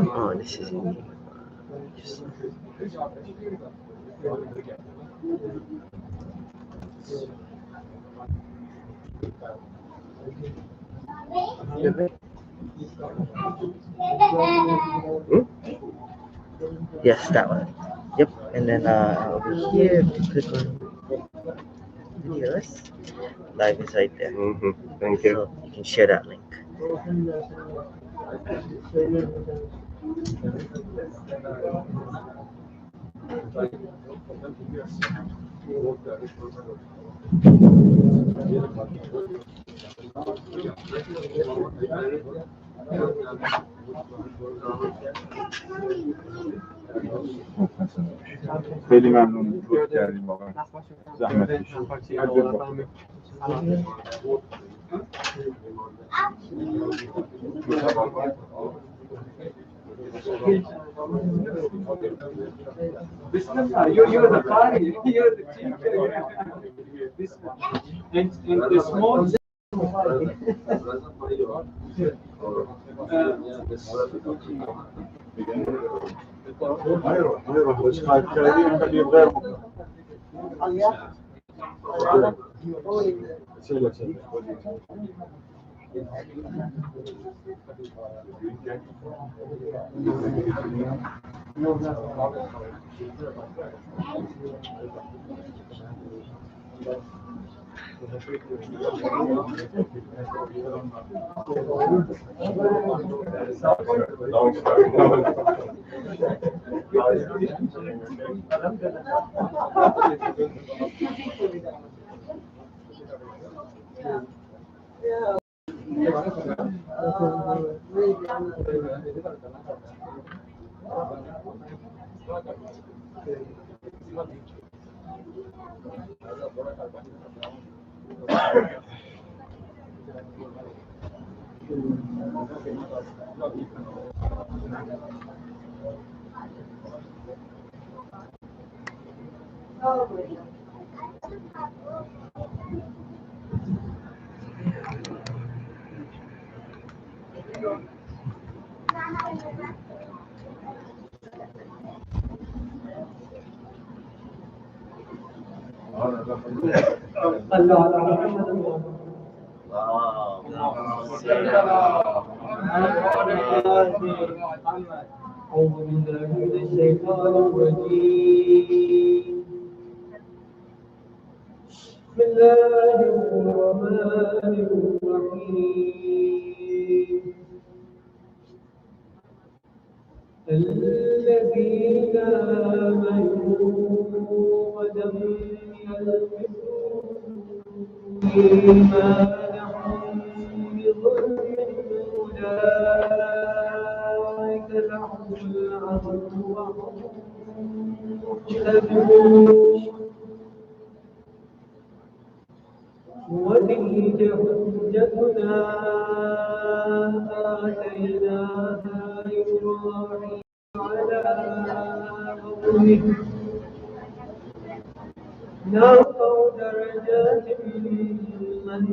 Oh, this is unique. Yes, that one. Yep. And then over here, if you click on videos, live is right there. Thank you. So you can share that link. خیلی ممنون لطف کردیم واقعا زحمت کشیدید. Bismillah, you're the party, you're the teacher. And the small هيروح بس خايف كريم خليه غير مقنع. أعوذ بالله من الشيطان الرجيم. بسم الله الرحمن الرحيم. الذين آمنوا ولم يلبسوا إيمانهم بظلم أولئك لهم الأمن وهم مهتدون. وتلك حجتنا آتيناها إبراهيم على قومه نرفع درجات من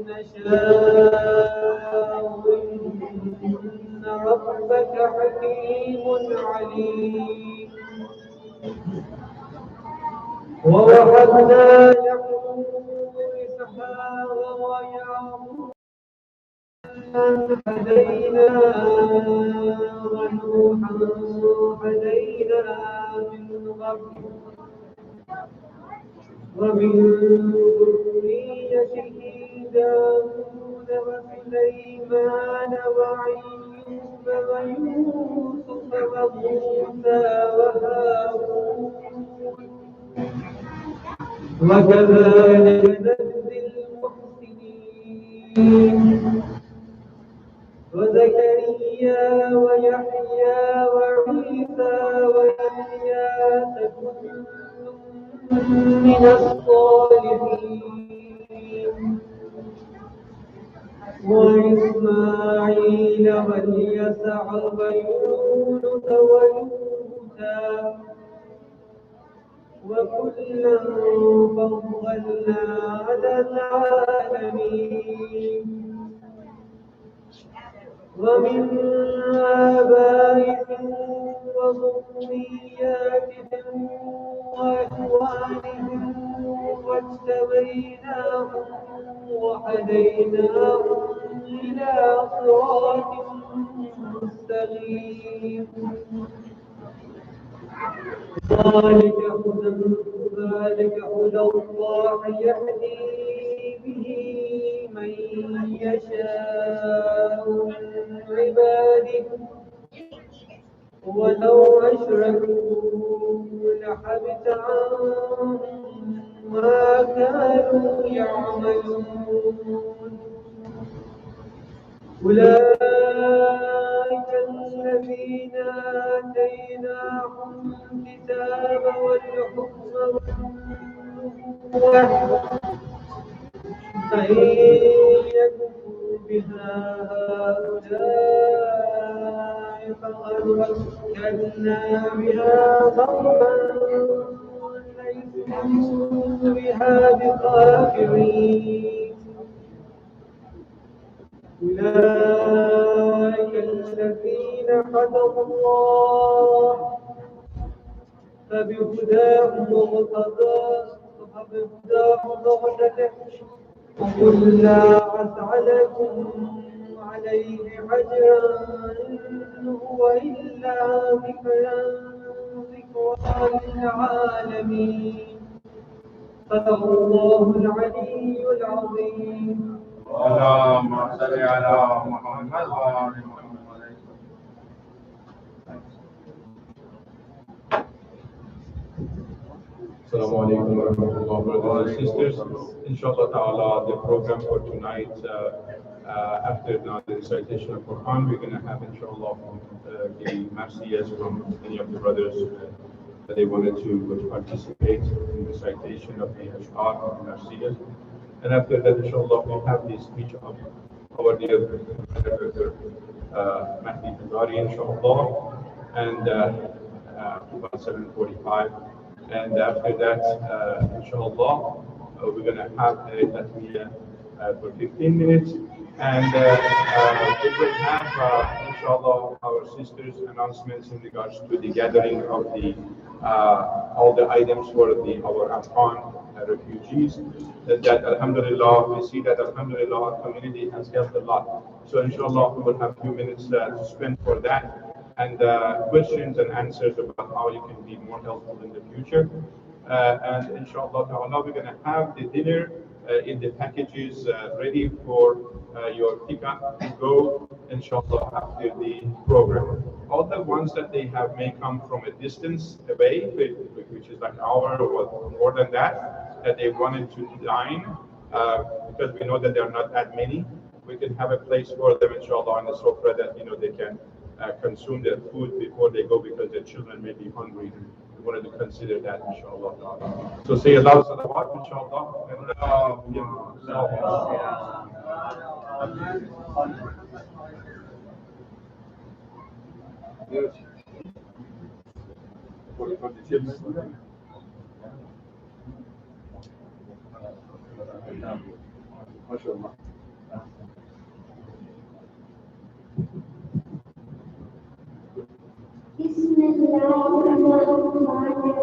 نشاء إن ربك حكيم عليم. ووهبنا له إسحاق ويعقوب هدينا ونوحا هدينا من قبل ومن ذريته داود وسليمان وأيوب ويوسف وموسى وهارون وكذلك نجزي المحسنين. وزكريا ويحيى وعيسى وإلياس كل من الصالحين. وإسماعيل واليسع ويونس ولوطا وكلا فضلنا على العالمين. ومن آبائهم وذرياتهم وإخوانهم واجتبيناهم وهديناهم إلى صراط مستقيم ذلك هدى الله يهدي به من يشاء من عباده ولو أشركوا لحبط عنهم ما كانوا يعملون أولئك الذين آتيناهم الكتاب والحكم والنبوة فإن يكفر بها هؤلاء فقد وكلنا بها قوما ليسوا بها بكافرين أولئك الذين هدى الله فبهداه مقتدى وقل لا أسألكم عليه أجرا إن هو إلا ذكرى للعالمين صدق الله العلي العظيم. اللهم صل على محمد وآل محمد. Assalamu alaikum wa rahmatullah, brothers and sisters. Inshallah ta'ala, the program for tonight, after now the recitation of Quran, we're going to have, inshallah, the Marsiyas from many of the brothers that they wanted to participate in the recitation of the Ash'ar and Marsiyas. And after that, inshallah, we have the speech of our dear brother Mehdi Hazari, inshallah, and about 7:45. And after that, inshallah, we're going to have a tatmiyah for 15 minutes. And we will have, inshallah, our sisters' announcements in regards to the gathering of the all the items for our Afghan refugees. That alhamdulillah, we see that alhamdulillah, our community has helped a lot. So inshallah, we will have a few minutes to spend for that. And questions and answers about how you can be more helpful in the future. And inshallah ta'ala, we're going to have the dinner in the packages ready for your pickup to go, inshallah, after the program. All the ones that they have may come from a distance away, which is like an hour or more than that they wanted to dine, because we know that there are not that many. We can have a place for them, inshallah, on the sofa that, they can consume their food before they go, because their children may be hungry. We wanted to consider that, inshallah. So say Allah salawat, inshallah. Yes. For the chips. MashaAllah. Bismillahirrahmanirrahim.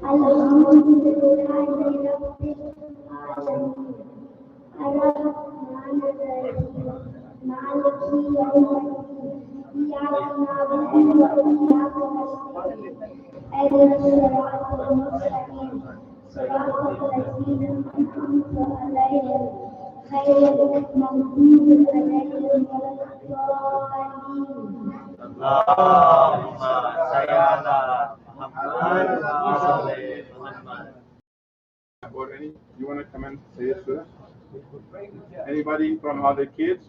Alhamdulillahi rabbil alamin. Ar-Rahmanir-Rahim. Maliki yawmiddin. Iyyaka na'budu wa iyyaka nasta'in. Ihdinas siratal mustaqim. Siratal ladzina an'amta 'alaihim. Ghayril maghdubi 'alaihim waladdallin. Allahumma salli ala Muhammad wa ali Muhammad. Or you want to come and say it to us? Anybody from other kids?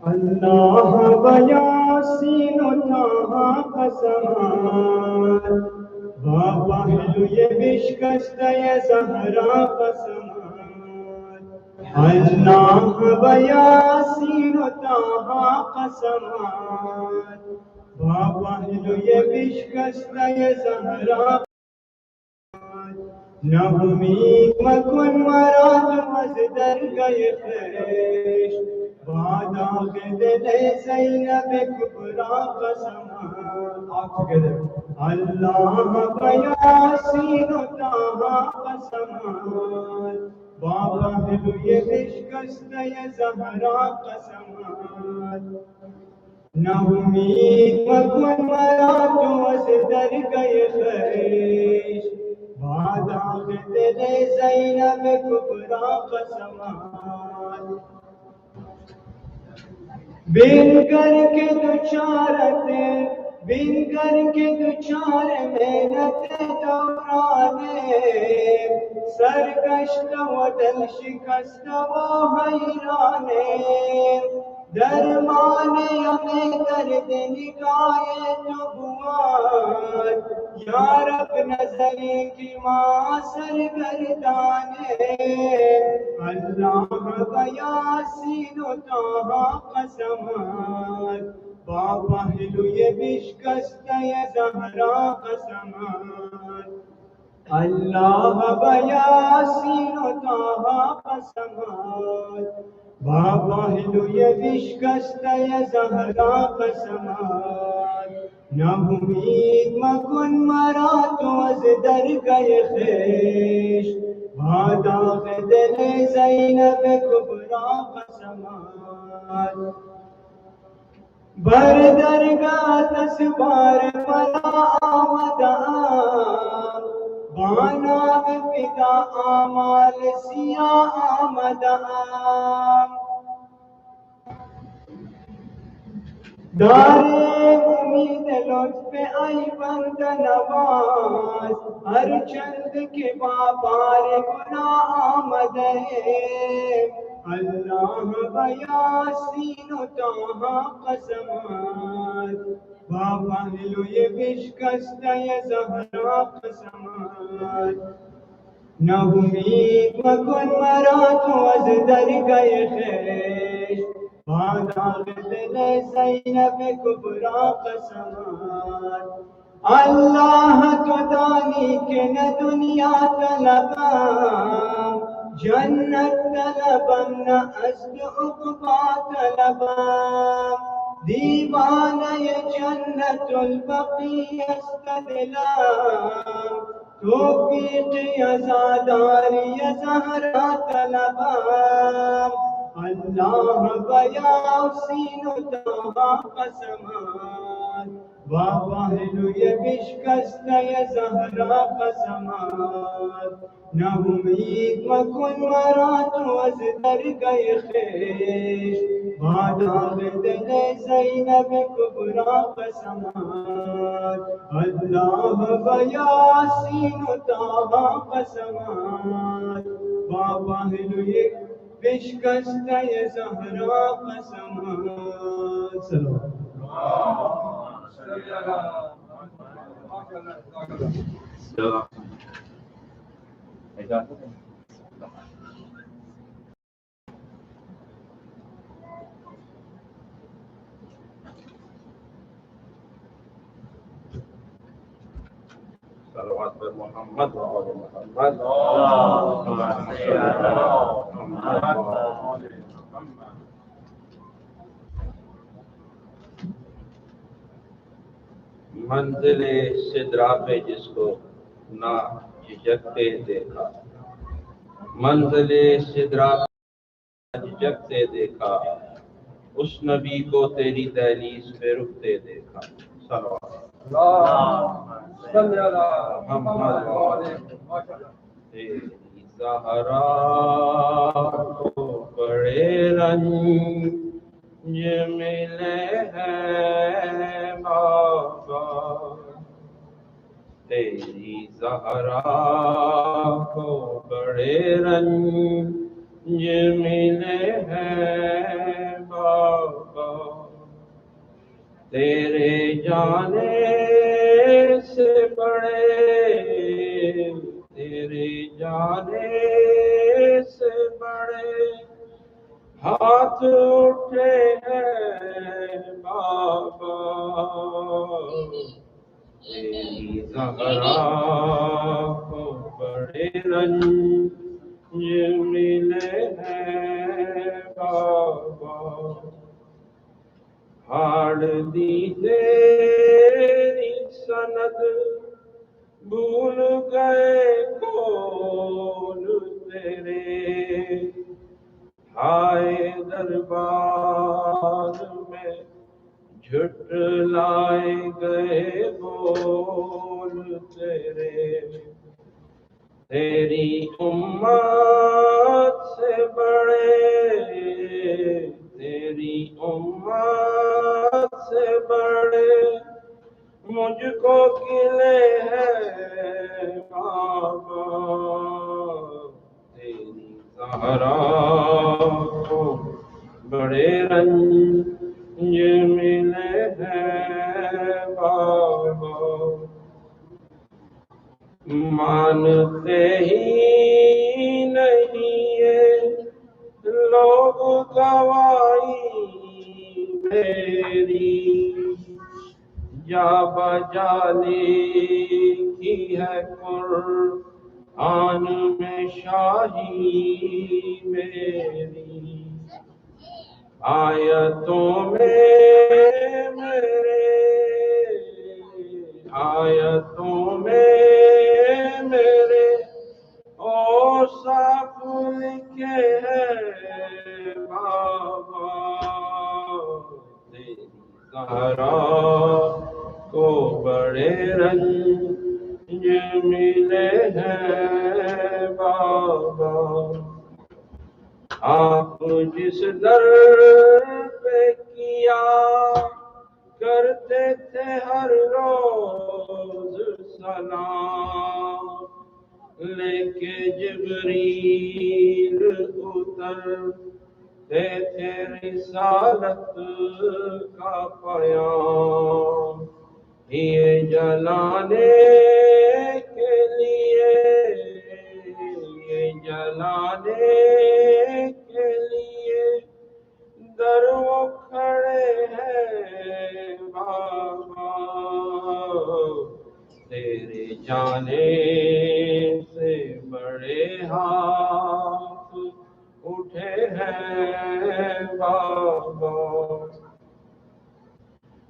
اللہ و یاسین و طٰہٰ قسمات و پہلوی بشکستہ زہرا قسمات اللہ و یاسین و طٰہٰ قسمات و پہلوی بشکستہ زہرا نہ امید مکن مراد مزدر گئے خیش باداغ دل زینب کبرا قسمات All together اللہ و یاسین و طٰہٰ قسمات بابا ہلوی بشکستہ زہرا قسمات نہ امید مکن مراد مزدر گئے خیش باداغ دل زینب کبرا قسمات بن کر کے دوچار محنت دورانے سرگشت و دل شکست و حیرانے درمان ہمیں درد نگاہ نبوات یا رب نظر کی ماں سرگردانے اللہ و یاسین و طٰہٰ قسمات با پہلوی بشکستہ زہرا قسمات اللہ و یاسین و طٰہٰ قسمات با پہلوی بشکستہ زہرا قسمات نہ امید مکن مرا تو از در گئے خیش باداغ دل زینب کبرا قسمات بر درگاہ تسبار مرا آمدام بانام فدا آمال سیاہ آمدام دارے امید لطف ای بند نواز ہر چند کے بابار گناہ آمد ہے اللہ و یاسین و طٰہٰ قسمات با پہلوی بشکستہ زہرا قسمات نہ امید مکن مرا تو از در گئے خیش باداغ دل زینب کبرا قسمات اللہ تو دانی کہ نہ دنیا طلبم جنت طلبم نہ ازد عقبا طلبم دیوانہ جنت البقی استدلم توفیق عزاداری زہرا طلبم اللہ و یاسین و طٰہٰ قسمات با پہلوی بشکستہ زہرا قسمات نہ امید مکن مرا تو از در گئے خیش باداغ دل زینب کبرا قسمات اللہ و یاسین و طٰہٰ قسمات با پہلوی بشکستہ زہرا قسمات سلام صلوات پر محمد و آل محمد منزل سدرا پہ جس کو نہ جھجکتے دیکھا منزل سدرا پہ جھجکتے دیکھا اس نبی کو تیری دہلیز پہ رکتے دیکھا صلوات محمد تیری زہرا کو بڑے رنج ملے ہیں بابا تیری زہرا کو بڑے رنج ملے ہیں بابا تیرے جانے سے بڑے، تیرے جانے سے بڑے ہاتھ اٹھے ہیں بابا، تیری زہرا کو بڑے رنج ملے ہیں بابا، ہاڑ دی تیری سند بھول گئے کون تیرے، ہائے دربار میں جھٹلائے گئے بول تیرے، تیری امت سے بڑے، تیری امت سے بڑے مجھ کو گلے ہیں بابا، تیری زہرا کو بڑے رنج ملے ہیں بابا، مانتے ہی نہیں یہ لوگ گواہی میری، جا بجا لکھی ہے قرآن میں شاہی میری، آیتوں میں میرے، آیتوں میں میرے اوصاف لکھے ہیں بابا، تیری زہرا کو بڑے رنج ملے ہیں بابا، آپ جس در پہ کیا کرتے تھے ہر روز سلام، لے کے جبریل اترتے تھے رسالت کا پیام، یہ جلانے کے لیے، یہ جلانے کے لیے در وہ کھڑے ہیں بابا، تیرے جانے سے بڑے ہاتھ اٹھے ہیں بابا،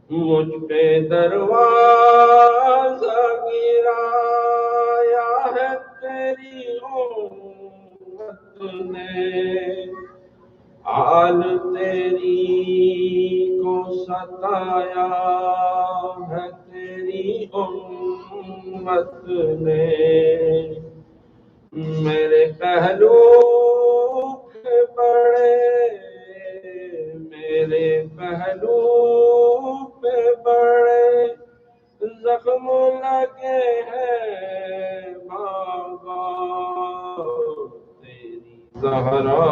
مجھ پہ دروازہ گرایا ہے تیری امت نے، آل تیری کو ستایا ہے تیری امت نے، میرے پہلو پہ بڑے، میرے پہلو پہ بڑے زخم لگے ہیں بابا، تیری زہرا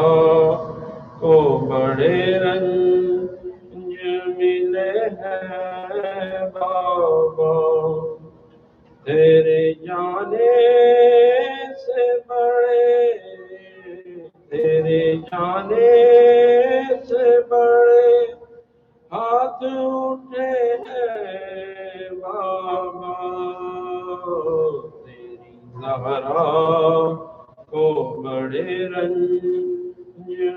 کو بڑے رنج ملے ہیں بابا، تیرے جانے سے بڑے، تیرے جانے سے بڑے ہاتھ اٹھے ہیں بابا، تیری زہرا کو بڑے رنج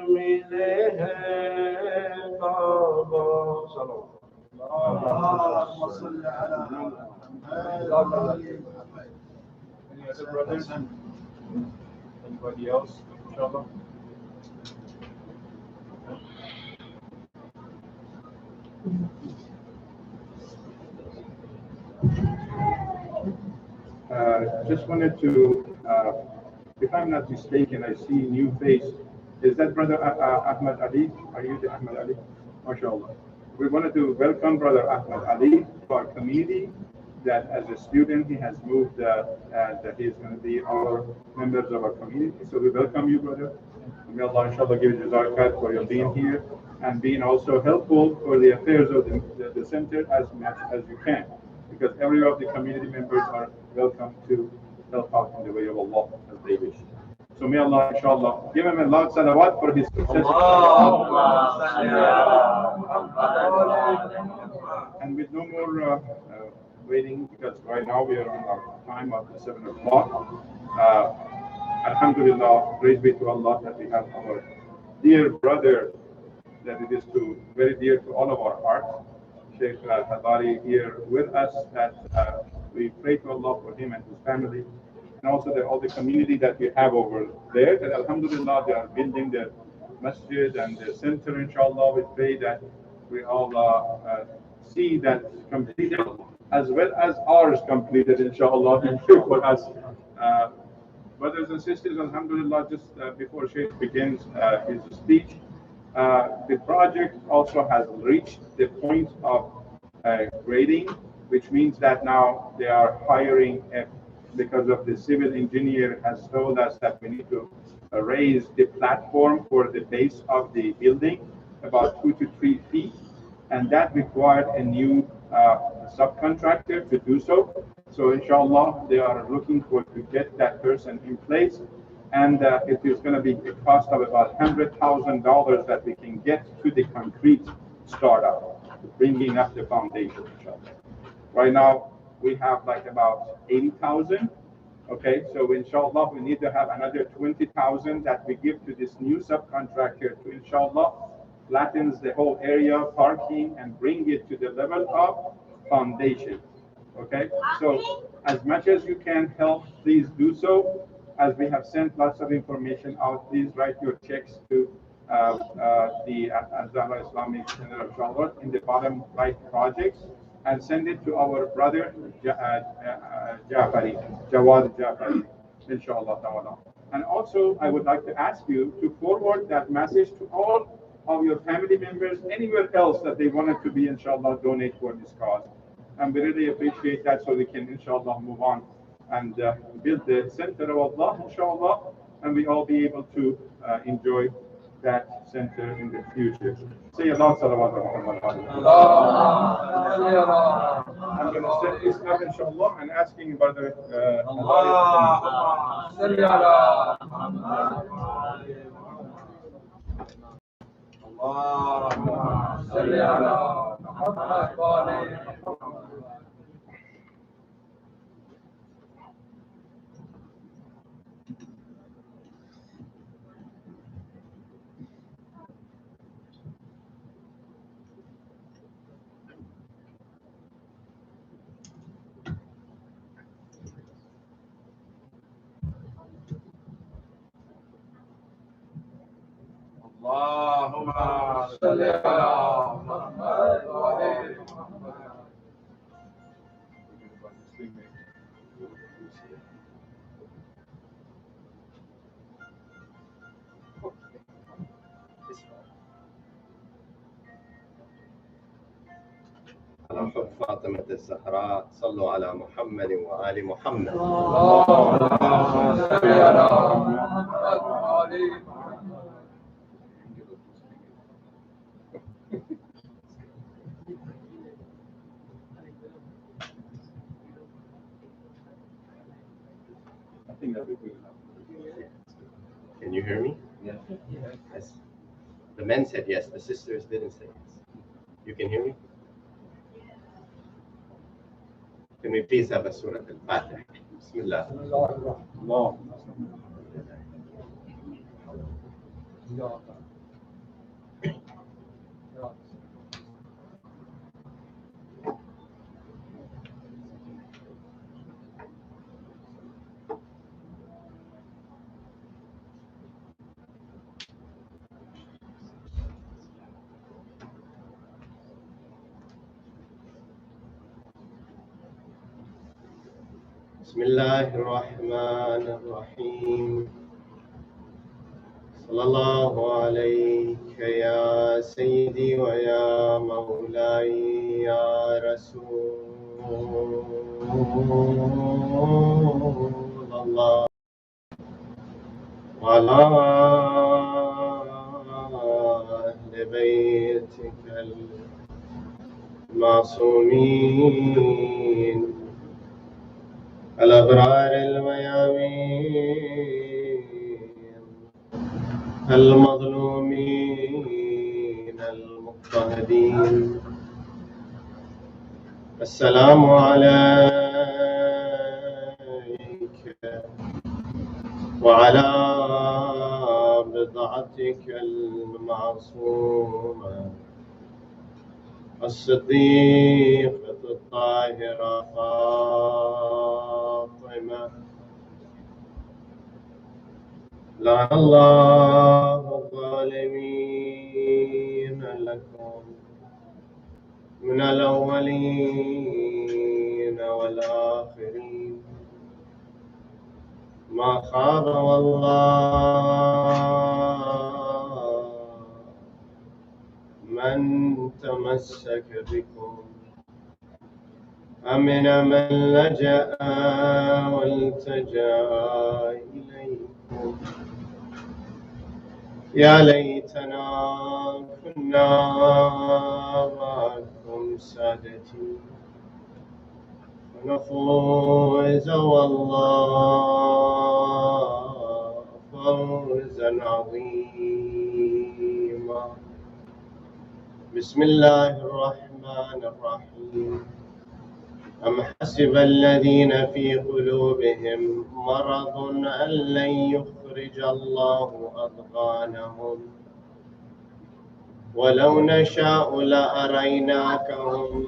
ملے ہیں بابا، سلام۔ اللهم صل على محمد. Any other brothers? Anybody else? Inshallah. Just wanted to, if I'm not mistaken, I see new face. Is that Brother Ahmad Ali? Are you the Ahmad Ali? MashaAllah. We wanted to welcome Brother Ahmad Ali to our community. that as a student he has moved, that he is going to be our members of our community. So we welcome you, brother. May Allah inshallah give you zakat for your being here and being also helpful for the affairs of the center as much as you can. Because every of the community members are welcome to help out in the way of Allah as they wish. So may Allah inshallah give him a lot of salawat for his success. And with no more waiting, because right now we are on our time of 7 o'clock. Alhamdulillah, praise be to Allah that we have our dear brother that it is very dear to all of our hearts, Sheikh Hazari here with us, that we pray to Allah for him and his family, and also all the community that we have over there, that Alhamdulillah they are building their masjid and their center, inshallah. We pray that we all see that completed as well as ours completed, inshallah, for us. Brothers and sisters, Alhamdulillah, just before Sheikh begins his speech, the project also has reached the point of grading, which means that now they are hiring, because of the civil engineer has told us that we need to raise the platform for the base of the building about 2 to 3 feet, and that required a new subcontractor to do so. So inshallah, they are looking to get that person in place, and it is going to be a cost of about $100,000 that we can get to the concrete startup, bringing up the foundation, inshallah. Right now, we have like about 80,000. Okay, so inshallah, we need to have another 20,000 that we give to this new subcontractor to inshallah flattens the whole area, parking, and bring it to the level of foundation. Okay, so as much as you can help, please do so. As we have sent lots of information out, please write your checks to the Al-Zahra Islamic Center of Charlotte in the bottom right projects, and send it to our brother Jawad Jafari, inshallah ta'ala. And also, I would like to ask you to forward that message to all of your family members anywhere else that they wanted to be, inshallah, donate for this cause. And we really appreciate that, so we can, inshallah, move on and build the center of Allah, inshallah, and we all be able to enjoy that center in the future. Say Allah salawat I'm going to set this up, inshallah, and asking Brother اللهم صل على محمد وعلى على حب فاطمة الزهراء صلوا على محمد وآل محمد. اللهم صل على محمد وعلى Can you hear me? Yes. Yes. The men said yes, the sisters didn't say yes. You can hear me? Can we please have a Surah Al-Fatiha? Bismillah. بسم الله الرحمن الرحيم. صلى الله عليك يا سيدي ويا مولاي يا رسول الله وعلى أهل بيتك المعصومين الأبرار الميامين المظلومين المضطهدين. السلام عليك وعلى بضعتك المعصومة الصديقة الطاهرة فاطمة. لعن الله الظالمين لكم من الأولين والآخرين. ما خاب والله من تمسك بكم، أمن من لجأ والتجأ إليكم. يا ليتنا كنا معكم سادتي ونفوز والله فوزا عظيما. بسم الله الرحمن الرحيم. أم حسب الذين في قلوبهم مرض أن لن يخرج الله أضغانهم ولو نشاء لأريناكهم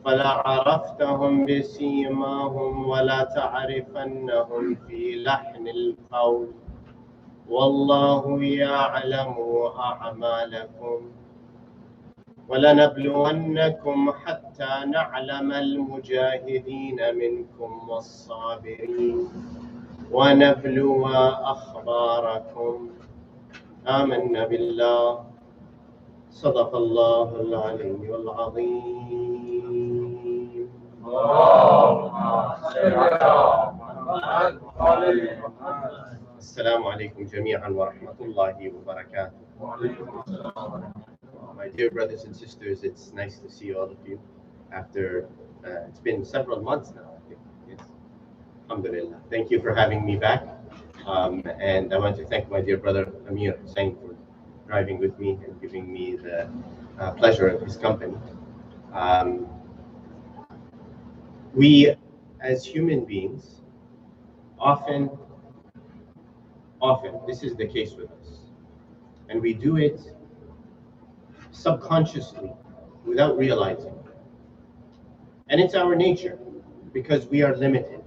فلعرفتهم بسيماهم ولتعرفنهم في لحن القول والله يعلم أعمالكم ولنبلونكم حتى نعلم المجاهدين منكم والصابرين ونبلو أخباركم. آمنا بالله. صدق الله العلي العظيم. السلام عليكم جميعا ورحمة الله وبركاته. My dear brothers and sisters, it's nice to see all of you after, it's been several months now, I think. Yes. Alhamdulillah. Thank you for having me back. And I want to thank my dear brother Amir Hussain for driving with me and giving me the pleasure of his company. We, as human beings, often, this is the case with us, and we do it subconsciously without realizing. And it's our nature because we are limited.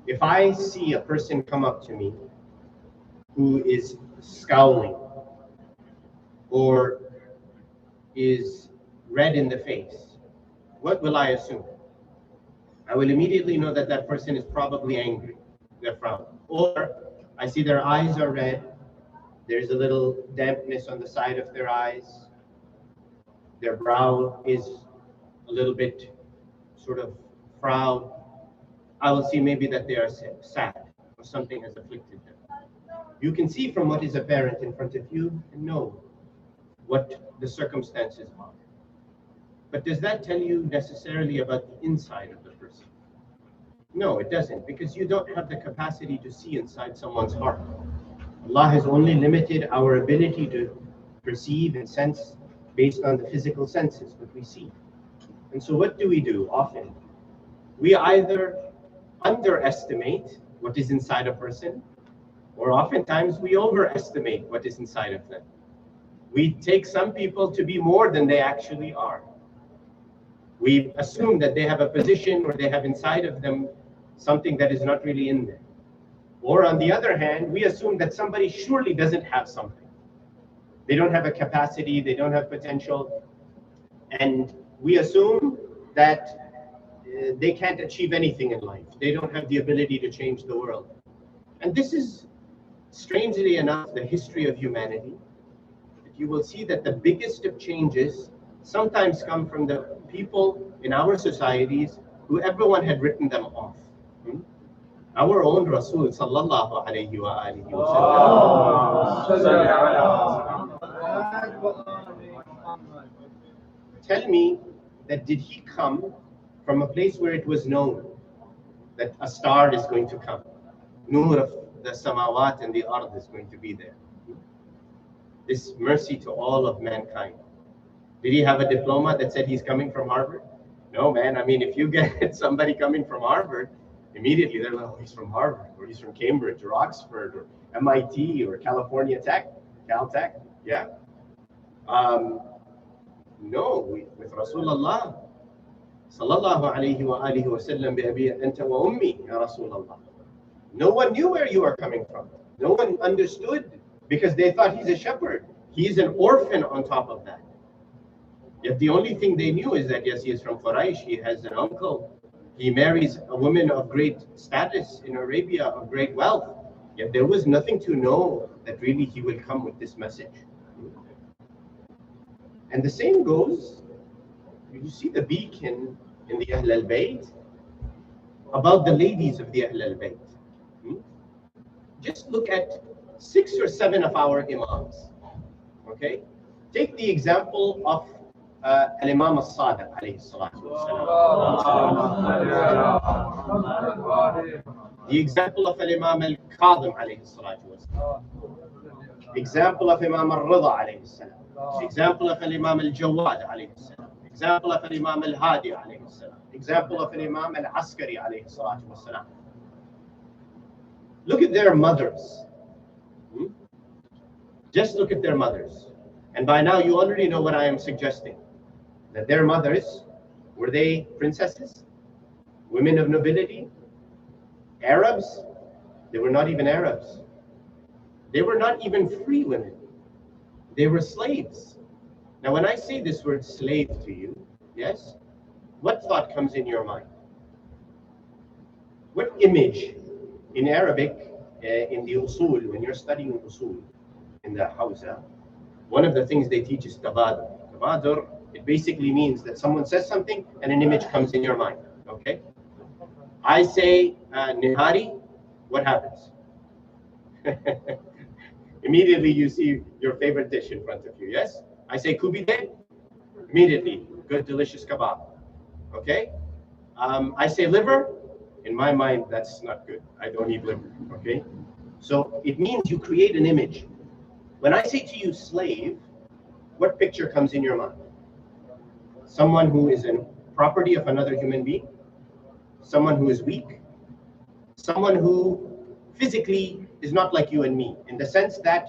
If I see a person come up to me who is scowling or is red in the face, what will I assume? I will immediately know that that person is probably angry, they're frowning. Or I see their eyes are red, there's a little dampness on the side of their eyes, their brow is a little bit sort of frown. I will see maybe that they are sad or something has afflicted them. You can see from what is apparent in front of you and know what the circumstances are. But does that tell you necessarily about the inside of the person? No, it doesn't, because you don't have the capacity to see inside someone's heart. Allah has only limited our ability to perceive and sense based on the physical senses, what we see. And so what do? Often? We either underestimate what is inside a person, or oftentimes we overestimate what is inside of them. We take some people to be more than they actually are. We assume that they have a position or they have inside of them something that is not really in them. Or on the other hand, we assume that somebody surely doesn't have something. They don't have a capacity, they don't have potential, and we assume that they can't achieve anything in life. They don't have the ability to change the world. And this is, strangely enough, the history of humanity. You will see that the biggest of changes sometimes come from the people in our societies who everyone had written them off. Our own Rasul sallallahu alayhi wa alihi wa sallam. Tell me that did he come from a place where it was known that a star is going to come? Nur of the samawat and the ard is going to be there. This mercy to all of mankind. Did he have a diploma that said he's coming from Harvard? No, man. I mean, if you get somebody coming from Harvard, immediately they're like, oh, he's from Harvard, or he's from Cambridge, or Oxford, or MIT, or California Tech, Caltech. Yeah. No, with Rasulullah, sallallahu alayhi wa alihi wa sallam, bi abi anta wa ummi, ya Rasulullah. No one knew where you are coming from. No one understood because they thought he's a shepherd. He's an orphan on top of that. Yet the only thing they knew is that, yes, he is from Quraysh, he has an uncle. He marries a woman of great status in Arabia, of great wealth. Yet there was nothing to know that really he will come with this message. And the same goes, you see the beacon in the Ahl al-Bayt about the ladies of the Ahl al-Bayt. Just look at 6 or 7 of our imams. Okay? Take the example of Al-Imam al-Sadiq alayhi salatu wasalam. The example of Al-Imam al-Kadhim alayhi salatu wasalam. Example of Imam al-Rida alayhi salam. Example of Al-Imam al-Jawad alayhi salam. Example of Al-Imam al-Hadi alayhi salam. Example of Al-Imam al-Askari alayhi salatu wasalam. Look at their mothers. Just look at their mothers. And by now you already know what I am suggesting. That their mothers, were they princesses? Women of nobility? Arabs? They were not even Arabs. They were not even free women. They were slaves. Now when I say this word slave to you, yes, what thought comes in your mind? What image in Arabic, in the usul, when you're studying usul in the Hausa, one of the things they teach is tabadur. Tabadur, it basically means that someone says something and an image comes in your mind, okay? I say Nihari, what happens? Immediately you see your favorite dish in front of you, yes? I say kubide, immediately, good delicious kebab, okay? I say liver, in my mind that's not good. I don't eat liver, okay? So it means you create an image. When I say to you slave, what picture comes in your mind? Someone who is a property of another human being, someone who is weak, someone who physically is not like you and me, in the sense that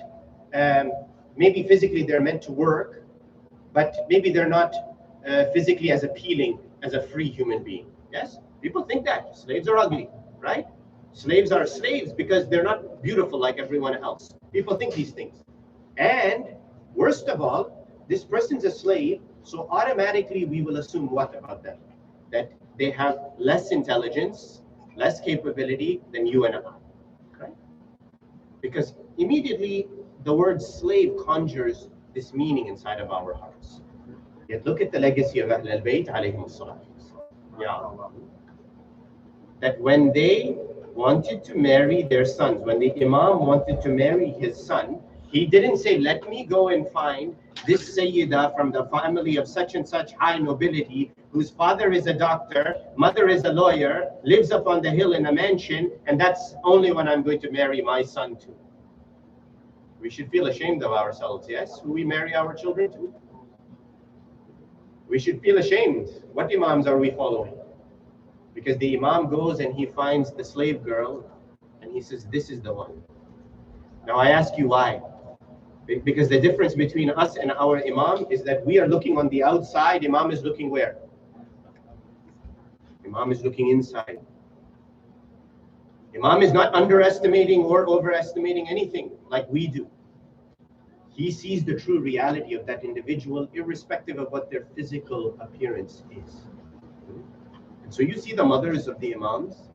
maybe physically they're meant to work, but maybe they're not physically as appealing as a free human being. Yes? People think that slaves are ugly, right? Slaves are slaves because they're not beautiful like everyone else. People think these things. And worst of all, this person's a slave, so automatically we will assume what about them? That they have less intelligence, less capability than you and I, right? Because immediately the word slave conjures this meaning inside of our hearts. Yet look at the legacy of Ahl al-Bayt alayhim as-salatu. Yeah. That when they wanted to marry their sons, when the Imam wanted to marry his son, he didn't say, let me go and find this Sayyidah from the family of such and such high nobility, whose father is a doctor, mother is a lawyer, lives up on the hill in a mansion, and that's only when I'm going to marry my son to. We should feel ashamed of ourselves, yes, who we marry our children to. We should feel ashamed. What Imams are we following? Because the Imam goes and he finds the slave girl and he says, this is the one. Now I ask you why? Because the difference between us and our Imam is that we are looking on the outside, Imam is looking where? Imam is looking inside. Imam is not underestimating or overestimating anything like we do. He sees the true reality of that individual irrespective of what their physical appearance is. And so you see the mothers of the Imams.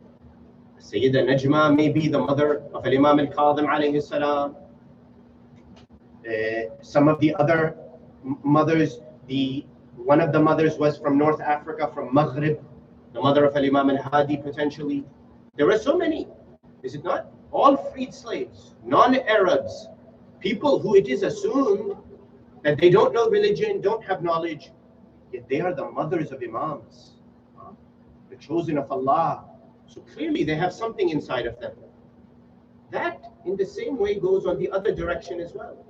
Sayyidah Najma may be the mother of Imam al-Kadhim alayhi salam. Some of the other mothers, the One of the mothers was from North Africa, from Maghrib, the mother of Al-Imam Al-Hadi potentially. There were so many, is it not? All freed slaves, non-Arabs, people who it is assumed that they don't know religion, don't have knowledge, yet they are the mothers of Imams, the chosen of Allah. So clearly they have something inside of them. That in the same way goes on the other direction as well.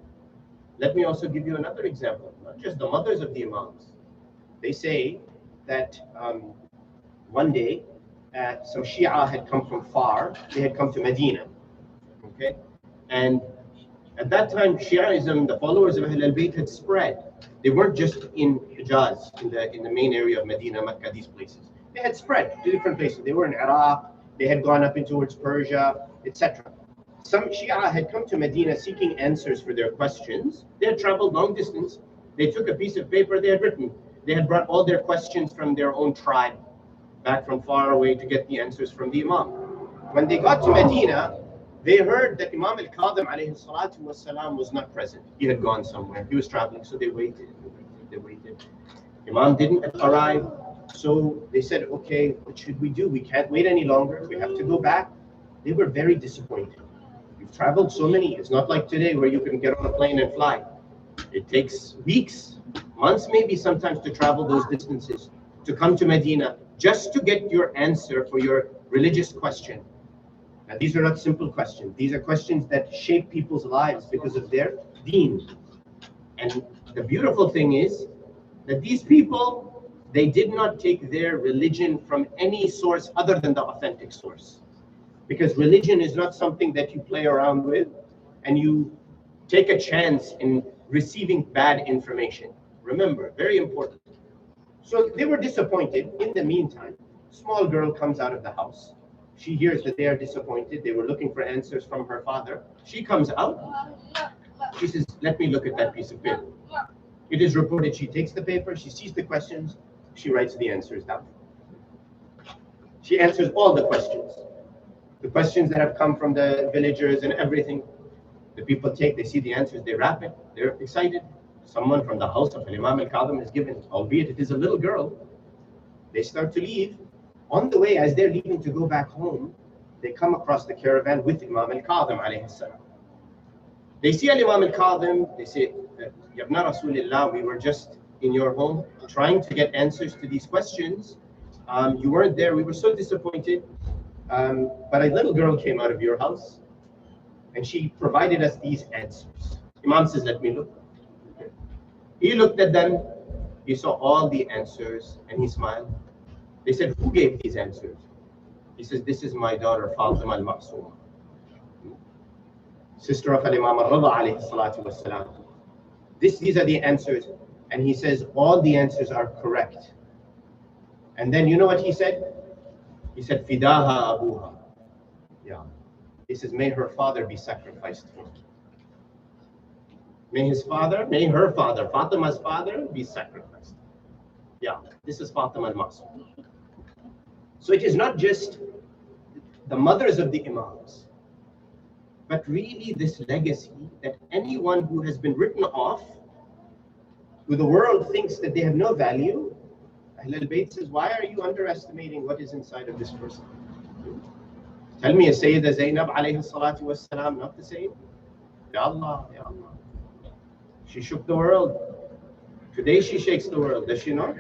Let me also give you another example, not just the mothers of the Imams. They say that one day some Shia had come from far, they had come to Medina, okay? And at that time, Shiaism, the followers of Ahl al-Bayt had spread. They weren't just in Hijaz, in the main area of Medina, Mecca, these places. They had spread to different places. They were in Iraq, they had gone up into towards Persia, etc. Some Shia had come to Medina seeking answers for their questions. They had traveled long distance. They took a piece of paper they had written. They had brought all their questions from their own tribe back from far away to get the answers from the Imam. When they got to Medina, they heard that Imam al-Kadhim alayhi salatu wasalam was not present. He had gone somewhere. He was traveling, so they waited. They waited. Imam didn't arrive, so they said, okay, what should we do? We can't wait any longer. We have to go back. They were very disappointed. You've traveled so many. It's not like today where you can get on a plane and fly. It takes weeks, months maybe sometimes to travel those distances, to come to Medina, just to get your answer for your religious question. Now, these are not simple questions. These are questions that shape people's lives because of their deen. And the beautiful thing is that these people, they did not take their religion from any source other than the authentic source. Because religion is not something that you play around with and you take a chance in receiving bad information. Remember, very important. So they were disappointed. In the meantime, small girl comes out of the house. She hears that they are disappointed. They were looking for answers from her father. She comes out. She says, let me look at that piece of paper. It is reported she takes the paper, she sees the questions, she writes the answers down. She answers all the questions. The questions that have come from the villagers and everything. The people take, they see the answers, they wrap it, they're excited. Someone from the house of Imam al-Kadhim is given, albeit it is a little girl. They start to leave. On the way, as they're leaving to go back home, they come across the caravan with Imam al-Kadhim alayhi salam. They see Imam al-Kadhim, they say, Yabna Rasulillah, we were just in your home trying to get answers to these questions. You weren't there, we were so disappointed. But a little girl came out of your house and she provided us these answers. Imam says, let me look. He looked at them, he saw all the answers and he smiled. They said, who gave these answers? He says, this is my daughter, Fatemah al-Ma'suma, sister of Imam al-Rida alayhi salatu wassalam. These are the answers. And he says, all the answers are correct. And then you know what he said? He said, Fidaha abuha. Yeah. He says, may her father be sacrificed for her. May her father, Fatemah's father, be sacrificed. Yeah, this is Fatemah al-Ma'suma. So it is not just the mothers of the Imams, but really this legacy that anyone who has been written off, who the world thinks that they have no value, Ahl al-Bayt says, why are you underestimating what is inside of this person? Tell me, is Sayyida Zainab alayhi salatu wassalam not the same? Ya Allah, Ya Allah. She shook the world. Today she shakes the world, does she not?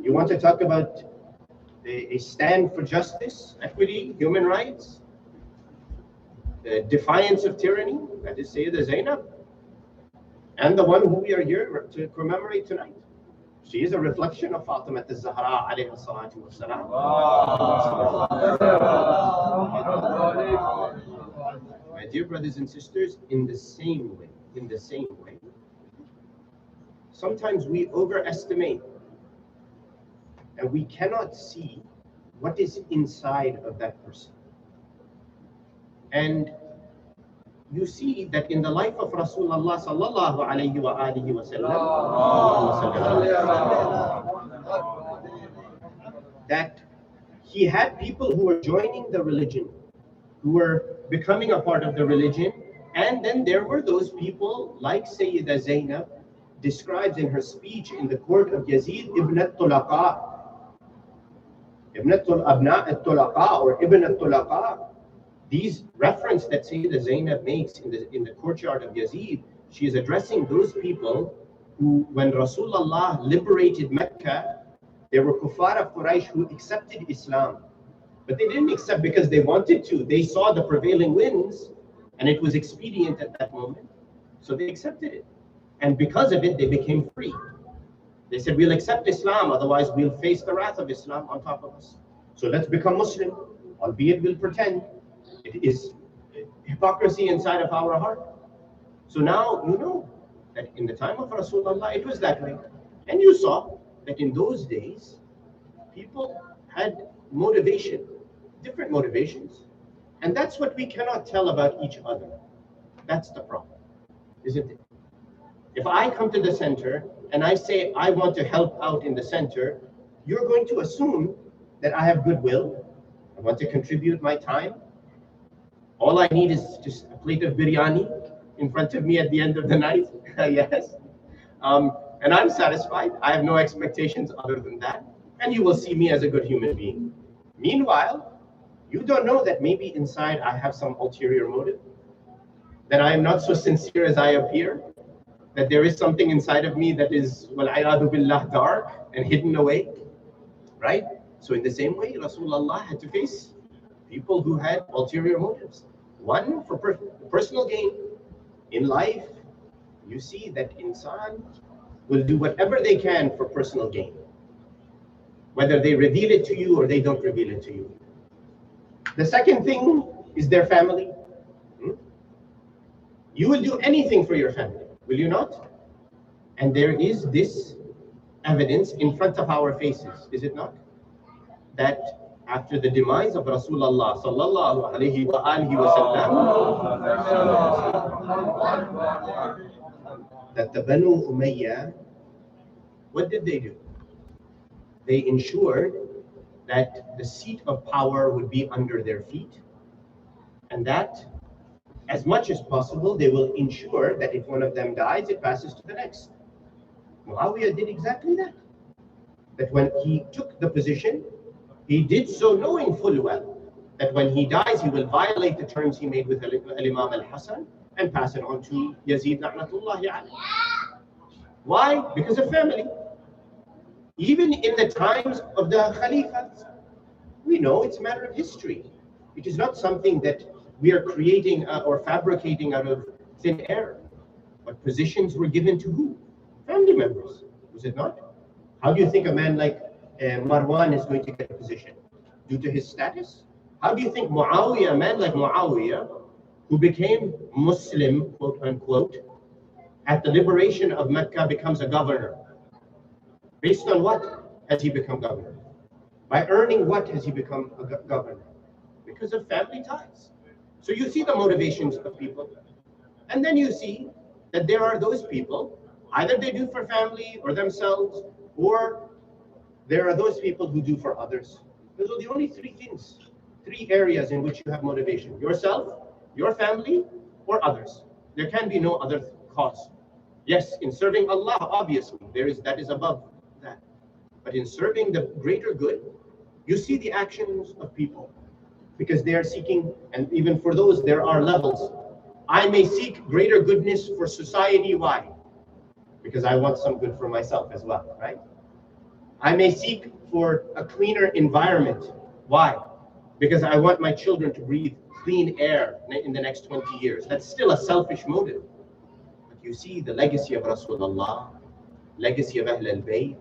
You want to talk about a stand for justice, equity, human rights, the defiance of tyranny? That is Sayyida Zainab. And the one who we are here to commemorate tonight. She is a reflection of Fatemah Al-Zahra alayhi salatu wassalam. My dear brothers and sisters, in the same way, sometimes we overestimate and we cannot see what is inside of that person. And you see that in the life of Rasulullah sallallahu alayhi wa alihi wa sallam, that he had people who were joining the religion, who were becoming a part of the religion, and then there were those people like Sayyida Zainab describes in her speech in the court of Yazid ibn al-Tulaqa, ibn al-Abna al-Tulaqa or ibn al-Tulaqa. These reference that Sayyidah Zainab makes in the courtyard of Yazid, she is addressing those people who, when Rasulullah liberated Mecca, there were kuffar of Quraysh who accepted Islam. But they didn't accept because they wanted to. They saw the prevailing winds and it was expedient at that moment. So they accepted it. And because of it, they became free. They said, we'll accept Islam, otherwise we'll face the wrath of Islam on top of us. So let's become Muslim, albeit we'll pretend. It is hypocrisy inside of our heart. So now you know that in the time of Rasulullah, it was that way. And you saw that in those days, people had motivation, different motivations. And that's what we cannot tell about each other. That's the problem, isn't it? If I come to the center and I say I want to help out in the center, you're going to assume that I have goodwill. I want to contribute my time. All I need is just a plate of biryani in front of me at the end of the night. Yes. And I'm satisfied. I have no expectations other than that. And you will see me as a good human being. Meanwhile, you don't know that maybe inside I have some ulterior motive, that I am not so sincere as I appear, that there is something inside of me that is, wal-'iyadu billah, dark and hidden away, right? So in the same way, Rasulullah had to face people who had ulterior motives. One, for personal gain. In life, you see that insan will do whatever they can for personal gain, whether they reveal it to you or they don't reveal it to you. The second thing is their family. You will do anything for your family, will you not? And there is this evidence in front of our faces, is it not? That after the demise of Rasulullah sallallahu alayhi wa alihi wa sallam, that the Banu Umayyah, what did they do? They ensured that the seat of power would be under their feet, and that as much as possible they will ensure that if one of them dies, it passes to the next. Muawiyah did exactly that. That when he took the position, he did so knowing full well that when he dies, he will violate the terms he made with Imam al-Hasan and pass it on to Yazid la'natullahi alayhi. Why? Because of family. Even in the times of the Khalifas, we know it's a matter of history. It is not something that we are creating or fabricating out of thin air. But positions were given to who? Family members, was it not? How do you think a man like Marwan is going to get a position? Due to his status? How do you think Muawiyah, a man like Muawiyah, who became Muslim, quote unquote, at the liberation of Mecca becomes a governor? Based on what has he become governor? By earning what has he become a governor? Because of family ties. So you see the motivations of people. And then you see that there are those people, either they do for family or themselves, or there are those people who do for others. Those are the only three things, three areas in which you have motivation: yourself, your family, or others. There can be no other cause. Yes, in serving Allah, obviously, that is above that. But in serving the greater good, you see the actions of people, because they are seeking, and even for those, there are levels. I may seek greater goodness for society. Why? Because I want some good for myself as well, right? I may seek for a cleaner environment. Why? Because I want my children to breathe clean air in the next 20 years. That's still a selfish motive. But you see the legacy of Rasulullah, legacy of Ahl al-Bayt,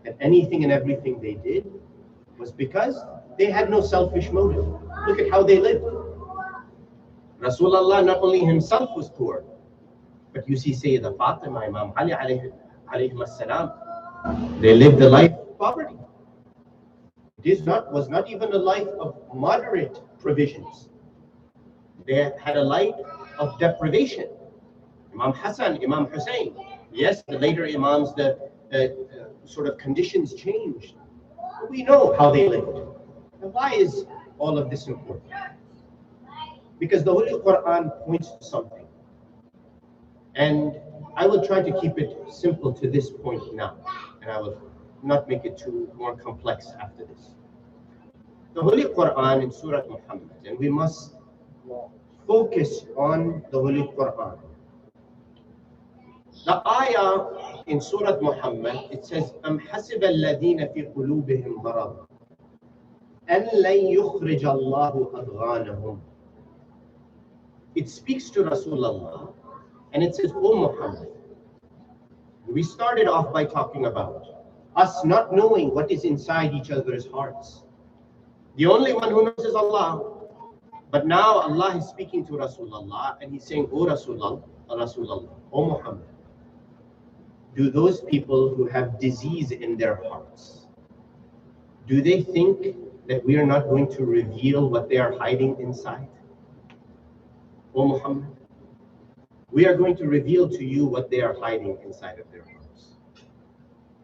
and anything and everything they did was because they had no selfish motive. Look at how they lived. Rasulullah not only himself was poor, but you see Sayyidah Fatemah, Imam Ali alayhi as-salam, they lived a life of poverty. It was not even a life of moderate provisions. They had a life of deprivation. Imam Hassan, Imam Hussein. Yes, the later Imams, the sort of conditions changed. But we know how they lived. And why is all of this important? Because the Holy Quran points to something. And I will try to keep it simple to this point now, and I will not make it too more complex after this. The Holy Quran in Surah Muhammad, and we must focus on the Holy Quran. The ayah in Surah Muhammad, it says, أَمْ حَسِبَ الَّذِينَ فِي قُلُوبِهِمْ مَرَضٌ أَنْ لَنْ يُخْرِجَ اللَّهُ أَضْغَانَهُمْ. It speaks to Rasulullah, and it says, O Muhammad. We started off by talking about us not knowing what is inside each other's hearts. The only one who knows is Allah. But now Allah is speaking to Rasulullah, and He's saying, O Rasulullah, O Muhammad, do those people who have disease in their hearts, do they think that we are not going to reveal what they are hiding inside? O Muhammad, we are going to reveal to you what they are hiding inside of their hearts.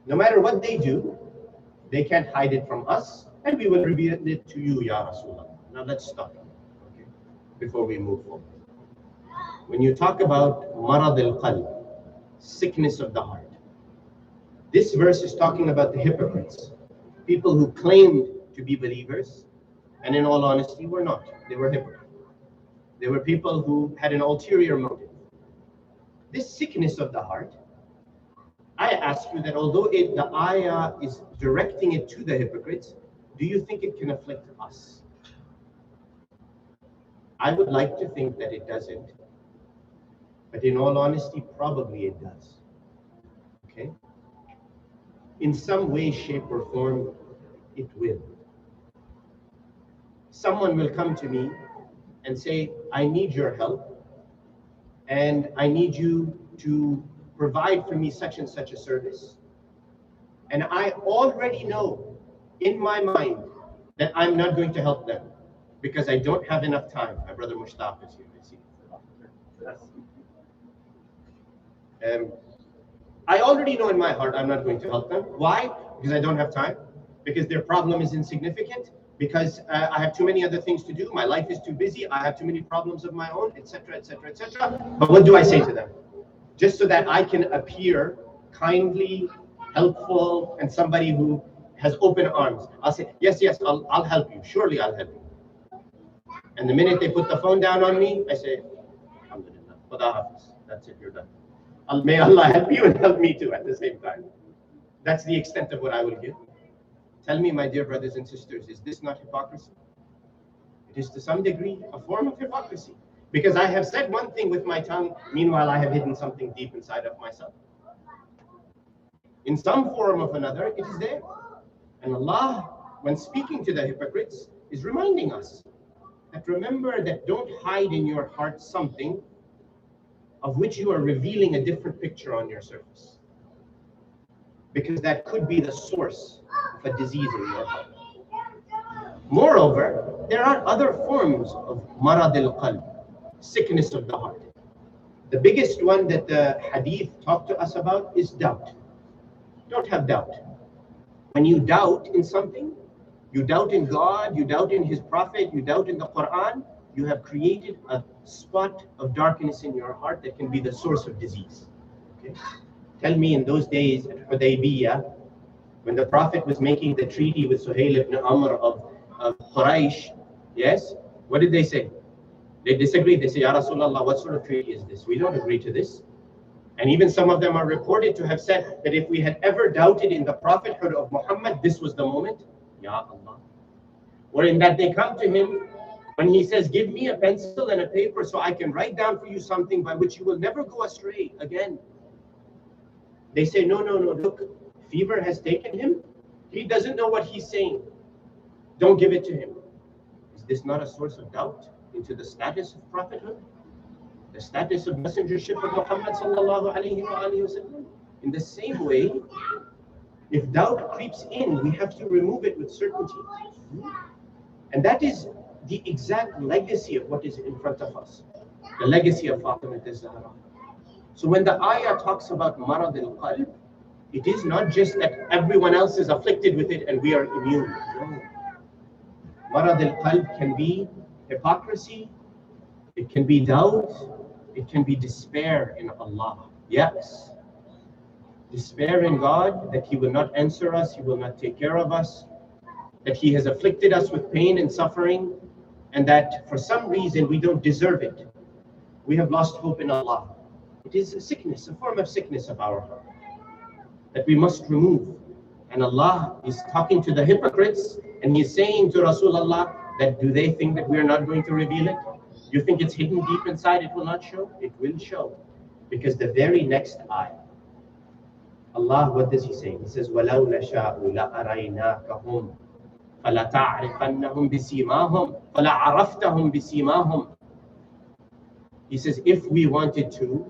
No matter what they do, they can't hide it from us, and we will reveal it to you, Ya Rasulullah. Now let's stop, okay, before we move forward. When you talk about marad al-qalb, sickness of the heart, this verse is talking about the hypocrites, people who claimed to be believers, and in all honesty were not. They were hypocrites. They were people who had an ulterior motive. This sickness of the heart, I ask you that although the ayah is directing it to the hypocrites, do you think it can afflict us? I would like to think that it doesn't, but in all honesty, probably it does. Okay? In some way, shape, or form, it will. Someone will come to me and say, I need your help, and I need you to provide for me such and such a service. And I already know in my mind that I'm not going to help them because I don't have enough time. My brother Mushtaq is here, I see. I already know in my heart I'm not going to help them. Why? Because I don't have time, because their problem is insignificant, because I have too many other things to do, my life is too busy, I have too many problems of my own, etc., etc., etc. But what do I say to them? Just so that I can appear kindly, helpful, and somebody who has open arms. I'll say, yes, yes, I'll help you. Surely I'll help you. And the minute they put the phone down on me, I say, Alhamdulillah, Khuda Hafiz. That's it, you're done. May Allah help you and help me too at the same time. That's the extent of what I will give. Tell me, my dear brothers and sisters, is this not hypocrisy? It is to some degree a form of hypocrisy. Because I have said one thing with my tongue, meanwhile I have hidden something deep inside of myself. In some form of another, it is there. And Allah, when speaking to the hypocrites, is reminding us that remember that don't hide in your heart something of which you are revealing a different picture on your surface. Because that could be the source of a disease in your heart. Moreover, there are other forms of marad al-qalb, sickness of the heart. The biggest one that the hadith talked to us about is doubt. Don't have doubt. When you doubt in something, you doubt in God, you doubt in His Prophet, you doubt in the Quran, you have created a spot of darkness in your heart that can be the source of disease. Okay? Tell me, in those days at Hudaybiyah, when the Prophet was making the treaty with Suhail ibn Amr of Quraysh, yes, what did they say? They disagreed. They say, Ya Rasulullah, what sort of treaty is this? We don't agree to this. And even some of them are reported to have said that if we had ever doubted in the prophethood of Muhammad, this was the moment. Ya Allah. Or in that they come to him when he says, give me a pencil and a paper so I can write down for you something by which you will never go astray again. They say, no, no, no, look, fever has taken him. He doesn't know what he's saying. Don't give it to him. Is this not a source of doubt into the status of prophethood? The status of messengership of Muhammad sallallahu alayhi wa sallam? In the same way, if doubt creeps in, we have to remove it with certainty. And that is the exact legacy of what is in front of us. The legacy of Fatemah Al-Zahra. So when the ayah talks about marad al-qalb, it is not just that everyone else is afflicted with it and we are immune. No. Marad al-qalb can be hypocrisy, it can be doubt, it can be despair in Allah. Yes. Despair in God that He will not answer us, He will not take care of us, that He has afflicted us with pain and suffering, and that for some reason we don't deserve it. We have lost hope in Allah. It is a sickness, a form of sickness of our heart that we must remove. And Allah is talking to the hypocrites, and He is saying to Rasulullah that do they think that we are not going to reveal it? You think it's hidden deep inside, it will not show? It will show. Because the very next ayah, Allah, what does He say? He says, وَلَوْ نَشَاءُ لَأَرَيْنَاكَهُمْ فَلَتَعْرِفَنَّهُمْ بِسِيمَاهُمْ فَلَعَرَفْتَهُمْ بِسِيمَاهُمْ. He says, if we wanted to,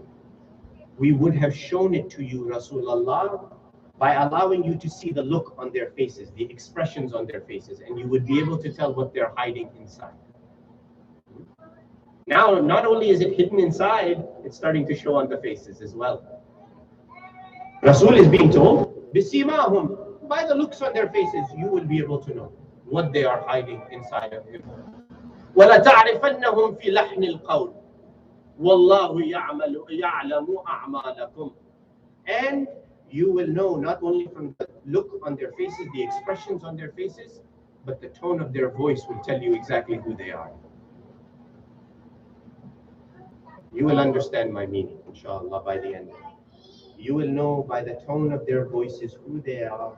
we would have shown it to you, Rasulullah, by allowing you to see the look on their faces, the expressions on their faces, and you would be able to tell what they're hiding inside. Now, not only is it hidden inside, it's starting to show on the faces as well. Rasul is being told, بِسِيمَاهُمْ, by the looks on their faces, you will be able to know what they are hiding inside of him. وَلَتَعْرِفَنَّهُمْ فِي لَحْنِ الْقَوْلِ وَاللَّهُ يَعْلَمُ أَعْمَالَكُمْ. And you will know not only from the look on their faces, the expressions on their faces, but the tone of their voice will tell you exactly who they are. You will understand my meaning, inshallah, by the end. You will know by the tone of their voices who they are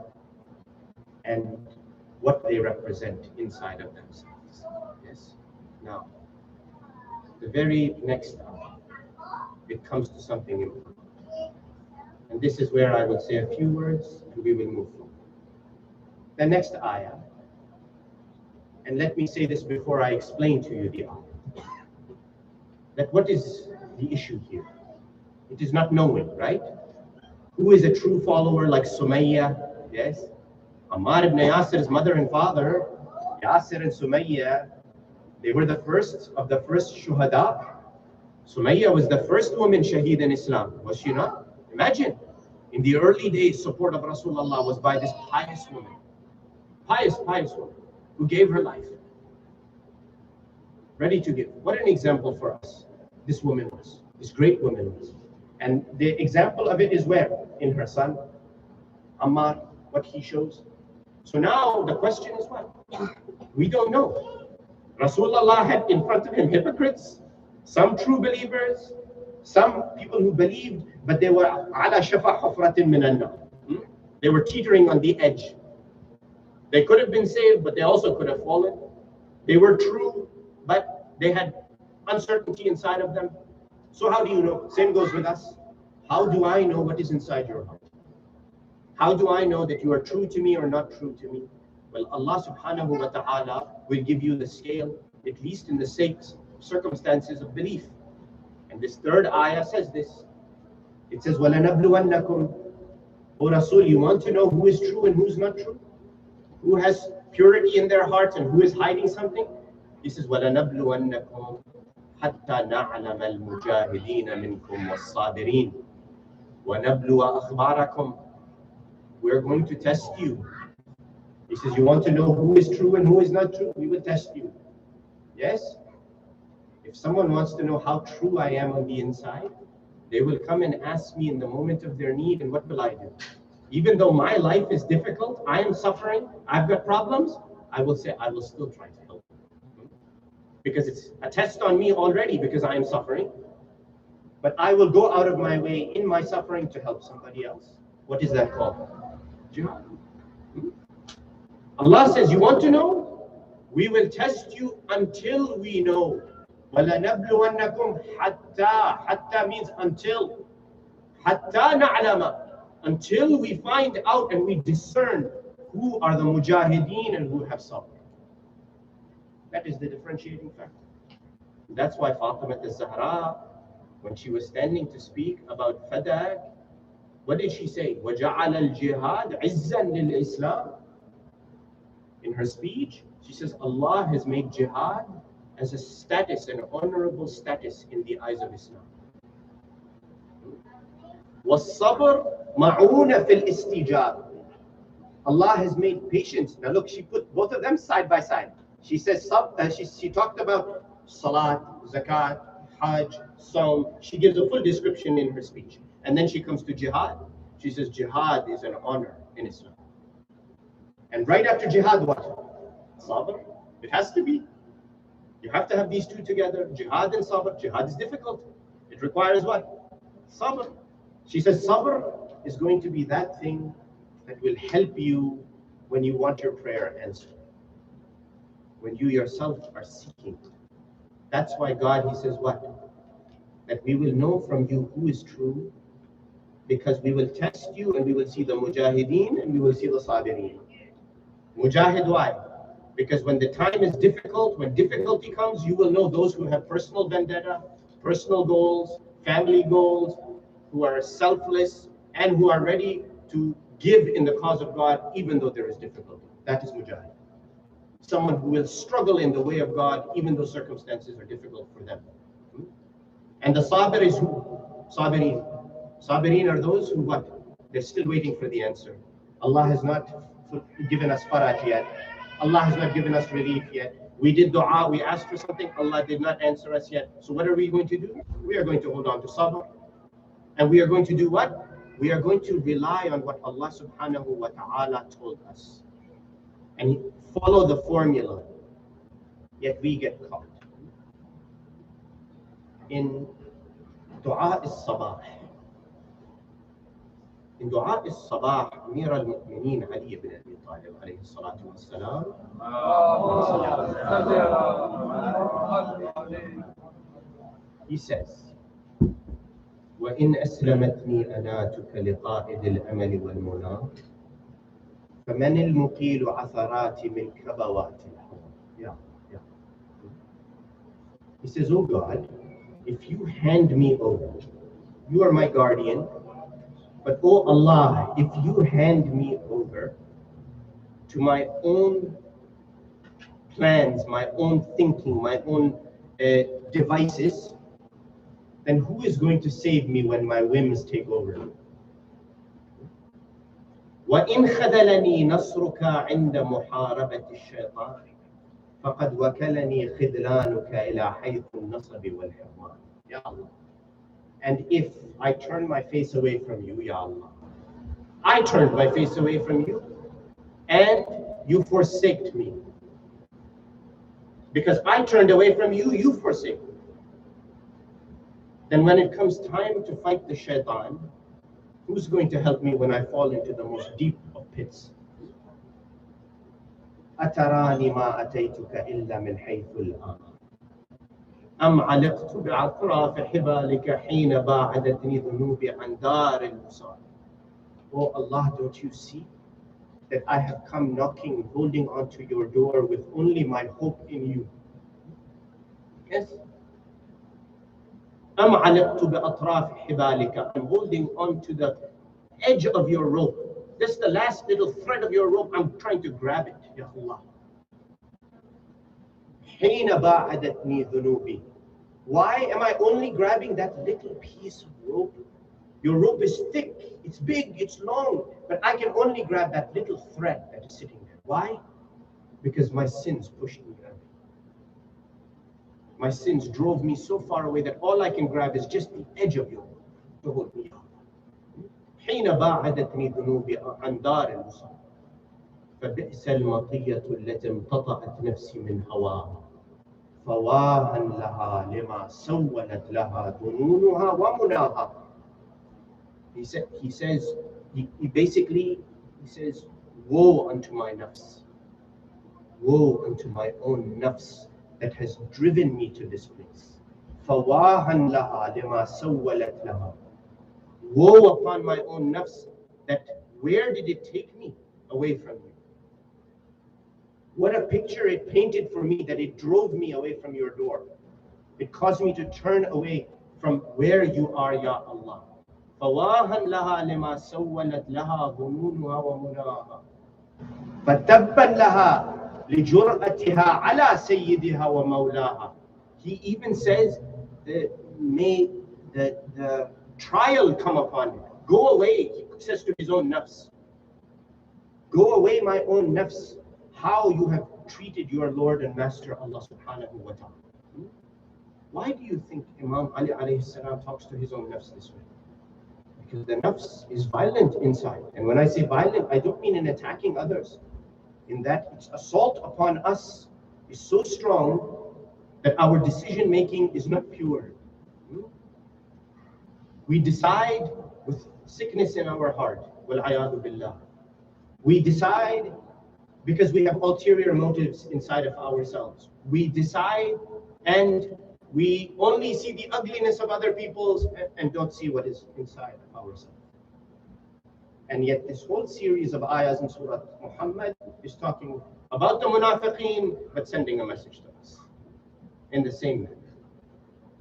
and what they represent inside of themselves. Yes? Now, the very next hour, it comes to something important. And this is where I will say a few words and we will move forward. The next ayah, and let me say this before I explain to you the ayah, that what is the issue here? It is not knowing, right? Who is a true follower like Sumayya? Yes? Ammar ibn Yasir's mother and father, Yasir and Sumayya, they were the first of the first Shuhada. Sumayya was the first woman shaheed in Islam, was she not? Imagine, in the early days, support of Rasulullah was by this pious woman. Pious woman, who gave her life. Ready to give. What an example for us this woman was, this great woman was. And the example of it is where? In her son, Ammar, what he shows. So now the question is what? We don't know. Rasulullah had in front of him hypocrites, some true believers, some people who believed, but they were ala shafa hufratin min an-nar. They were teetering on the edge. They could have been saved, but they also could have fallen. They were true, but they had uncertainty inside of them. So how do you know? Same goes with us. How do I know what is inside your heart? How do I know that you are true to me or not true to me? Well, Allah subhanahu wa ta'ala will give you the scale, at least in the circumstances of belief. And this third ayah says this. It says, وَلَنَبْلُوَنَّكُمْ. O Rasul, you want to know who is true and who is not true? Who has purity in their hearts and who is hiding something? He says, وَلَنَبْلُوَنَّكُمْ حَتَّى نَعْلَمَ الْمُجَاهِدِينَ مِنْكُمْ وَالصَّابِرِينَ وَنَبْلُوَ أَخْبَارَكُمْ. We're going to test you. He says, you want to know who is true and who is not true? We will test you. Yes? If someone wants to know how true I am on the inside, they will come and ask me in the moment of their need, and what will I do? Even though my life is difficult, I am suffering, I've got problems, I will say, I will still try to help. Because it's a test on me already because I am suffering. But I will go out of my way in my suffering to help somebody else. What is that called? Jihad. Allah says, you want to know? We will test you until we know. وَلَنَبْلُوَنَّكُمْ حَتَّى. Hatta means until. حَتَّى نَعْلَمَ. Until we find out and we discern who are the mujahideen and who have sabr. That is the differentiating factor. That's why Fatemah Al-Zahra, when she was standing to speak about Fadak, what did she say? وَجَعَلَ الْجِهَادَ عِزًّا لِلْإِسْلَامِ. In her speech, she says, Allah has made jihad as a status, an honorable status in the eyes of Islam. وَالصَّبْرُ مَعُونَ فِي الْإِسْتِجَابِ. Allah has made patience. Now look, she put both of them side by side. She says, she talked about salat, zakat, hajj, saum. She gives a full description in her speech. And then she comes to jihad. She says jihad is an honor in Islam. And right after jihad, what? Sabr. It has to be. You have to have these two together, jihad and sabr. Jihad is difficult. It requires what? Sabr. She says sabr is going to be that thing that will help you when you want your prayer answered. When you yourself are seeking. That's why God, he says what? That we will know from you who is true, because we will test you and we will see the mujahideen and we will see the sabireen. Mujahid, why? Because when the time is difficult, when difficulty comes, you will know those who have personal vendetta, personal goals, family goals, who are selfless and who are ready to give in the cause of God even though there is difficulty. That is mujahid. Someone who will struggle in the way of God even though circumstances are difficult for them. And the sabir is who? Sabireen. Sabireen are those who what? They're still waiting for the answer. Allah has not given us faraj yet. Allah has not given us relief yet. We did dua, we asked for something, Allah did not answer us yet. So what are we going to do? We are going to hold on to sabr. And we are going to do what? We are going to rely on what Allah subhanahu wa ta'ala told us. And follow the formula. Yet we get caught. In dua is-sabah. In dua is-sabah, Amir al-Mu'mineen Ali ibn Abi Talib alayhi salatu wassalam, he says, وَإِنْ أَسْلَمَتْنِي أَنَاتُكَ لِقَائِدِ الْأَمَلِ وَالْمُنَى فَمَنِ الْمُقِيلُ عَثَرَاتِ مِنْ كَبَوَاتِ الْحَوَى. He says, oh God, if you hand me over, you are my guardian, but oh Allah, if you hand me over to my own plans, my own thinking, my own devices, then who is going to save me when my whims take over? وَإِنْ خَذَلَنِي نَصْرُكَ عِنْدَ مُحَارَبَةِ الشَّيْطَانِ فَقَدْ وَكَلَنِي خِذْلَانُكَ إِلَى حَيْثُ النَّصَبِ وَالْحِرْمَانِ. Ya Allah. And if I turn my face away from you, Ya Allah, I turned my face away from you and you forsaked me. Because I turned away from you, you forsake me. Then when it comes time to fight the shaitan, who's going to help me when I fall into the most deep of pits? أتراني ما أتيتك إلا من حيث الآن أم علقت بأطراف حبالك حين باعدتني ذنوبي عن دار الوصال. Oh Allah, don't you see that I have come knocking, holding onto your door with only my hope in you? Yes. أم علقت بأطراف حبالك. I'm holding on to the edge of your rope. This is the last little thread of your rope. I'm trying to grab it, Ya Allah. حين باعدتني ذنوبي. Why am I only grabbing that little piece of rope? Your rope is thick, it's big, it's long, but I can only grab that little thread that is sitting there. Why? Because my sins pushed me away. My sins drove me so far away that all I can grab is just the edge of your rope to hold me up. حين باعدتني ذنوبي عن دار الوصال فبئس المطية التي امتطأت نفسي من هواها فواها لها لما سولت لها ظنونها ومناها. He says, woe unto my nafs. Woe unto my own nafs that has driven me to this place. فواها لها لما سولت لها. Woe upon my own nafs, that where did it take me away from you? What a picture it painted for me, that it drove me away from your door. It caused me to turn away from where you are, Ya Allah. فَوَاهًا لَهَا لِمَا سَوَّلَتْ لَهَا ظُنُونُهَا وَمُنَاهَا فَتَبًّا لَهَا لِجُرْأَتِهَا عَلَى سَيِّدِهَا وَمَوْلَاهَا. He even says, may the trial come upon him. Go away, he says to his own nafs. Go away, my own nafs, how you have treated your Lord and Master Allah subhanahu wa ta'ala. Why do you think Imam Ali alayhi salam talks to his own nafs this way? Because the nafs is violent inside. And when I say violent, I don't mean in attacking others. In that its assault upon us is so strong that our decision making is not pure. We decide with sickness in our heart. Wal-'ayadu billah. We decide because we have ulterior motives inside of ourselves. We decide and we only see the ugliness of other people's and don't see what is inside of ourselves. And yet this whole series of ayahs in Surah Muhammad is talking about the munafiqeen, but sending a message to us in the same manner.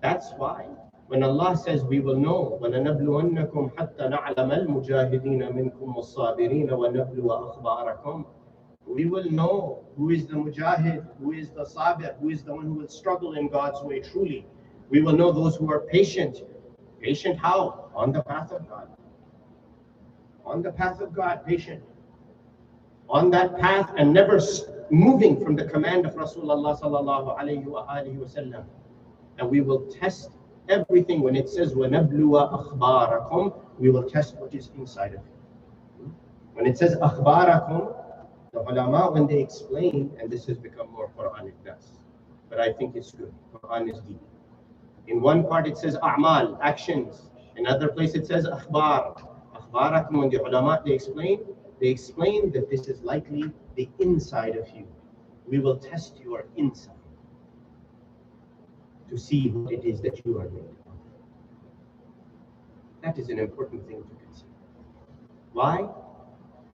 That's why when Allah says we will know, وَلَنَبْلُوَنَّكُمْ حَتَّى نَعْلَمَ الْمُجَاهِدِينَ مِنْكُمْ وَالصَّابِرِينَ وَنَبْلُوَ أَخْبَارَكُمْ. We will know who is the mujahid, who is the sabir, who is the one who will struggle in God's way truly. We will know those who are patient. Patient how? On the path of God. On the path of God, patient. On that path and never moving from the command of Rasulullah sallallahu alayhi wa alihi wa sallam. And we will test everything when it says وَنَبْلُوَ أَخْبَارَكُمْ, we will test what is inside of you. When it says أَخْبَارَكُمْ, the ulama, when they explain, and this has become more Quranic das, but I think it's good. Quran is deep. In one part it says a'mal, actions. In another place it says akhbar. Akhbarakum, when the ulama they explain that this is likely the inside of you. We will test your inside to see what it is that you are made of. That is an important thing to consider. Why?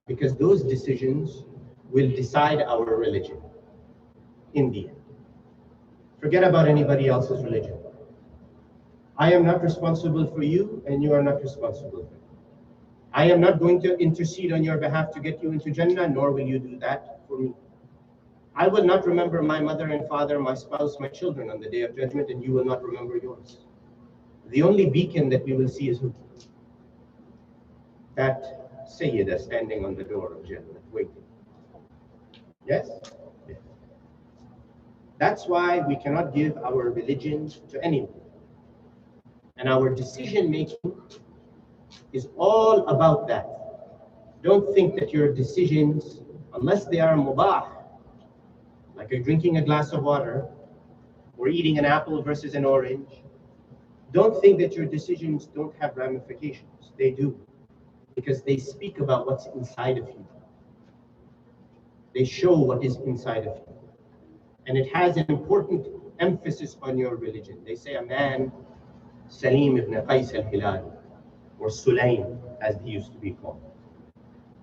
Because those decisions will decide our religion in the end. Forget about anybody else's religion. I am not responsible for you, and you are not responsible for me. I am not going to intercede on your behalf to get you into Jannah, nor will you do that for me. I will not remember my mother and father, my spouse, my children on the day of judgment, and you will not remember yours. The only beacon that we will see is who? That Sayyida standing on the door of Jannah, waiting. Yes? Yes. That's why we cannot give our religion to anyone. And our decision making is all about that. Don't think that your decisions, unless they are mubah, like you're drinking a glass of water or eating an apple versus an orange, don't think that your decisions don't have ramifications. They do, because they speak about what's inside of you. They show what is inside of you. And it has an important emphasis on your religion. They say a man, Salim ibn Qais al-Hilali, or Sulaim, as he used to be called.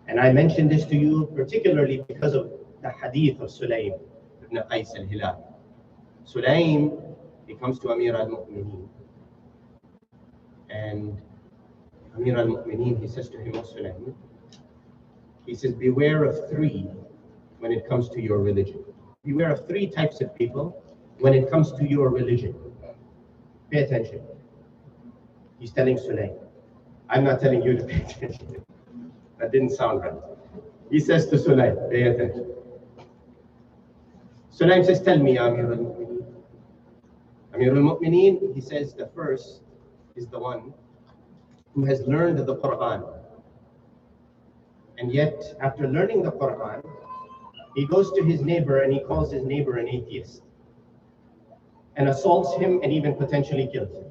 And I mention this to you particularly because of the hadith of Sulaim ibn Qais al-Hilali. Sulaim, he comes to Amir al-Mu'mineen. And Amir al-Mu'mineen, he says to him, O Sulaim, he says, beware of three when it comes to your religion. Beware of three types of people when it comes to your religion. Pay attention. He's telling Sulaim. I'm not telling you to pay attention. That didn't sound right. He says to Sulaim, pay attention. Sulaim says, tell me, Amir al-Mu'mineen. Amir al-Mu'mineen, he says, the first is the one who has learned the Quran. And yet, after learning the Quran, he goes to his neighbor and he calls his neighbor an atheist and assaults him and even potentially kills him.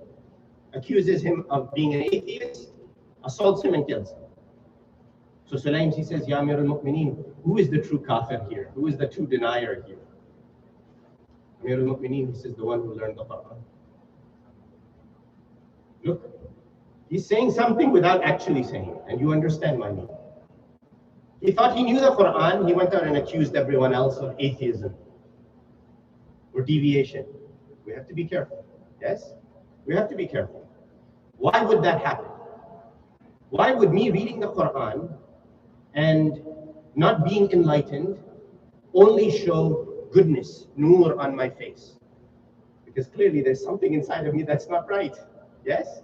Accuses him of being an atheist, assaults him and kills him. So Sulaim, he says, Ya Amir al-Mu'mineen, who is the true kafir here? Who is the true denier here? Amir al-Mu'mineen, he says, the one who learned the Quran. Look, he's saying something without actually saying it, and you understand my meaning. He thought he knew the Quran, he went out and accused everyone else of atheism or deviation. We have to be careful. Yes? We have to be careful. Why would that happen? Why would me reading the Quran and not being enlightened only show goodness, nur on my face? Because clearly there's something inside of me that's not right. Yes?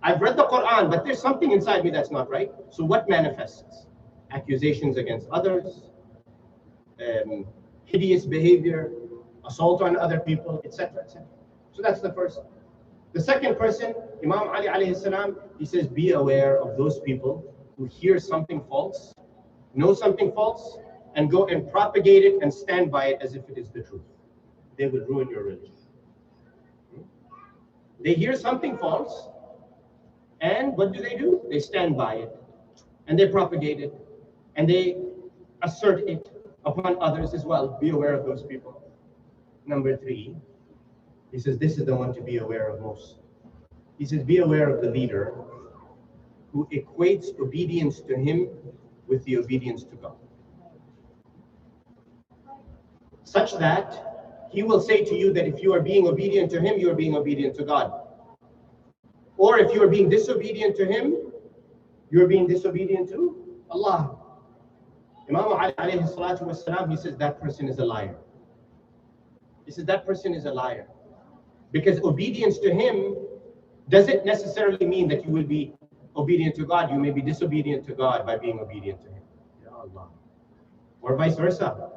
I've read the Quran, but there's something inside me that's not right. So what manifests? Accusations against others, hideous behavior, assault on other people, etc., etc. So that's the first. The second person, Imam Ali alayhi salam, he says, be aware of those people who hear something false, know something false, and go and propagate it and stand by it as if it is the truth. They will ruin your religion. They hear something false, and what do? They stand by it, and they propagate it, and they assert it upon others as well. Be aware of those people. Number three, he says, this is the one to be aware of most. He says, be aware of the leader who equates obedience to him with the obedience to God. Such that he will say to you that if you are being obedient to him, you are being obedient to God. Or if you are being disobedient to him, you are being disobedient to Allah. Imam Ali alayhi salatu wasalam, he says that person is a liar. He says that person is a liar. Because obedience to him doesn't necessarily mean that you will be obedient to God. You may be disobedient to God by being obedient to him. Ya Allah. Or vice versa.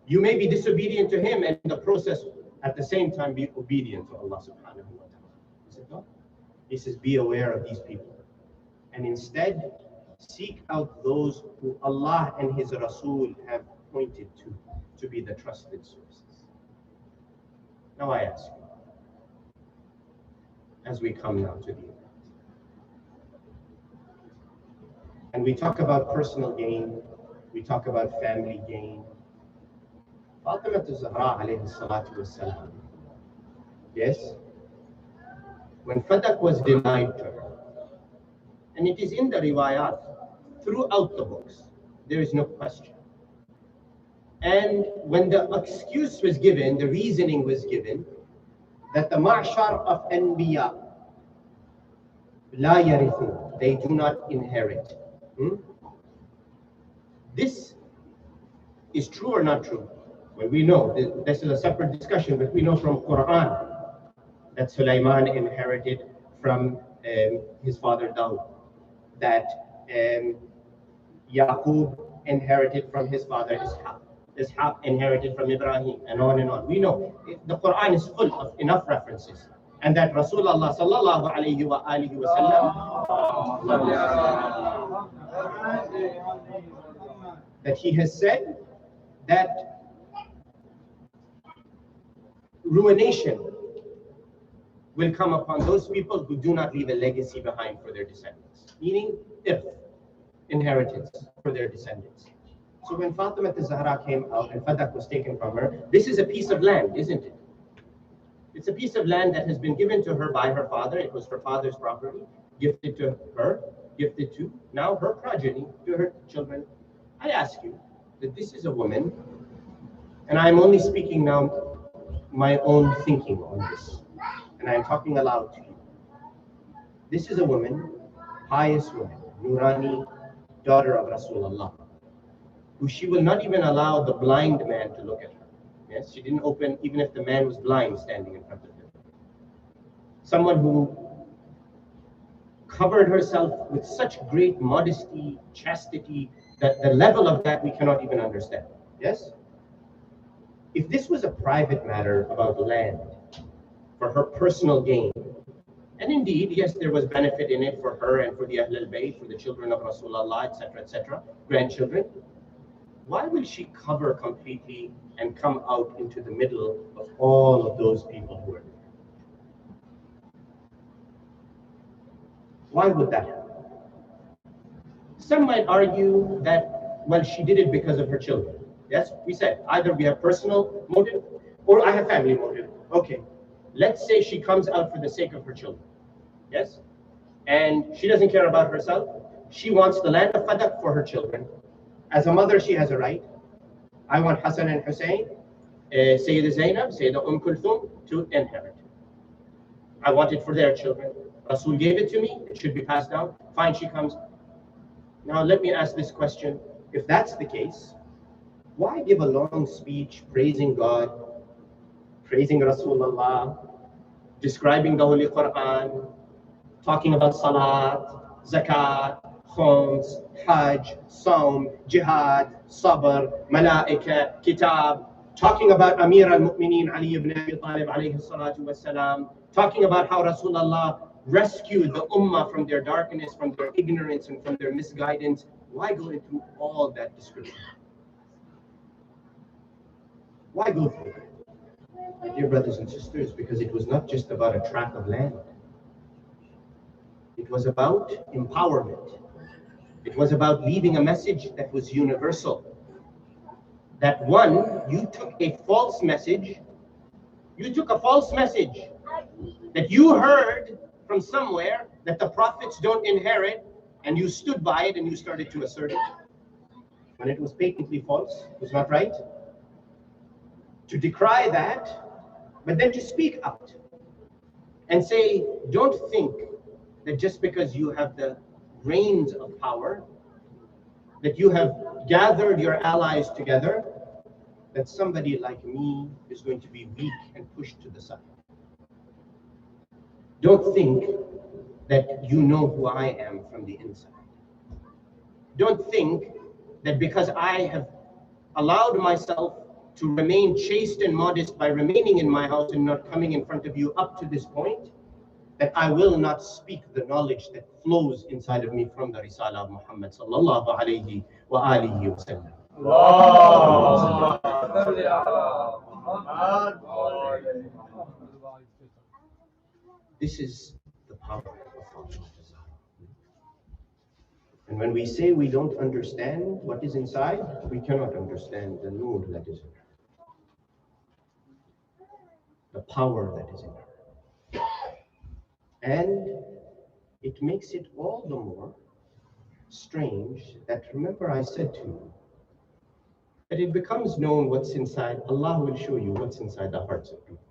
You may be disobedient to him and in the process at the same time be obedient to Allah subhanahu wa ta'ala. He said, no. He says, be aware of these people. And instead, seek out those who Allah and His Rasul have pointed to be the trusted sources. Now I ask you, as we come now to the end, and we talk about personal gain, we talk about family gain. Fatemah Al-Zahra alayhi salatu wassalam, yes, when Fadak was denied to her, and it is in the riwayat throughout the books, there is no question. And when the excuse was given, the reasoning was given, that the ma'shar of anbiya la yarithun, they do not inherit. This is true or not true? Well, we know, this is a separate discussion, but we know from Quran that Sulaiman inherited from his father Dawud, that Yaqub inherited from his father Ishaq. Ishaq inherited from Ibrahim, and on and on. We know the Quran is full of enough references, and that Rasulullah sallallahu alayhi wa alihi wa sallam, that he has said that ruination will come upon those people who do not leave a legacy behind for their descendants, meaning inheritance for their descendants. So when Fatemah Al-Zahra came out and Fadak was taken from her, this is a piece of land, isn't it? It's a piece of land that has been given to her by her father. It was her father's property, gifted to her, gifted to now her progeny, to her children. I ask you that this is a woman, and I'm only speaking now my own thinking on this, and I'm talking aloud to you. This is a woman, pious woman, Nurani, daughter of Rasulullah, who she will not even allow the blind man to look at her. Yes, she didn't open, even if the man was blind standing in front of her. Someone who covered herself with such great modesty, chastity, that the level of that we cannot even understand. Yes? If this was a private matter about land for her personal gain, and indeed, yes, there was benefit in it for her and for the Ahl al-Bayt, for the children of Rasulullah, etc., grandchildren, why will she cover completely and come out into the middle of all of those people who are there? Why would that happen? Some might argue that, well, she did it because of her children. Yes, we said either we have personal motive or I have family motive. Okay, let's say she comes out for the sake of her children. Yes, and she doesn't care about herself. She wants the land of Fadak for her children. As a mother, she has a right. I want Hassan and Hussein, Sayyida Zainab, Sayyida Kulthum to inherit. I want it for their children. Rasul gave it to me, it should be passed down. Fine, she comes. Now let me ask this question. If that's the case, why give a long speech praising God, praising Rasulullah, describing the Holy Quran, talking about Salat, Zakat, Khums, Hajj, Saum, Jihad, Sabr, Malaika, Kitab, talking about Amir al-Mu'mineen Ali ibn Abi Talib alayhi salatu wasalam, talking about how Rasulullah rescued the ummah from their darkness, from their ignorance, and from their misguidance. Why go into all that description? Why go through that? My dear brothers and sisters, because it was not just about a tract of land. It was about empowerment. It was about leaving a message that was universal. That one, you took a false message. You took a false message that you heard from somewhere that the prophets don't inherit, and you stood by it and you started to assert it. When it was patently false, it was not right. To decry that, but then to speak out and say, don't think that just because you have the reins of power, that you have gathered your allies together, that somebody like me is going to be weak and pushed to the side. Don't think that you know who I am from the inside. Don't think that because I have allowed myself to remain chaste and modest by remaining in my house and not coming in front of you up to this point, that I will not speak the knowledge that flows inside of me from the Risala of Muhammad sallallahu alayhi wa alihi wa sallam. This is the power of Fatemah. And when we say we don't understand what is inside, we cannot understand the nur that is in her, the power that is in her. And it makes it all the more strange that, remember I said to you, that it becomes known what's inside. Allah will show you what's inside the hearts of people.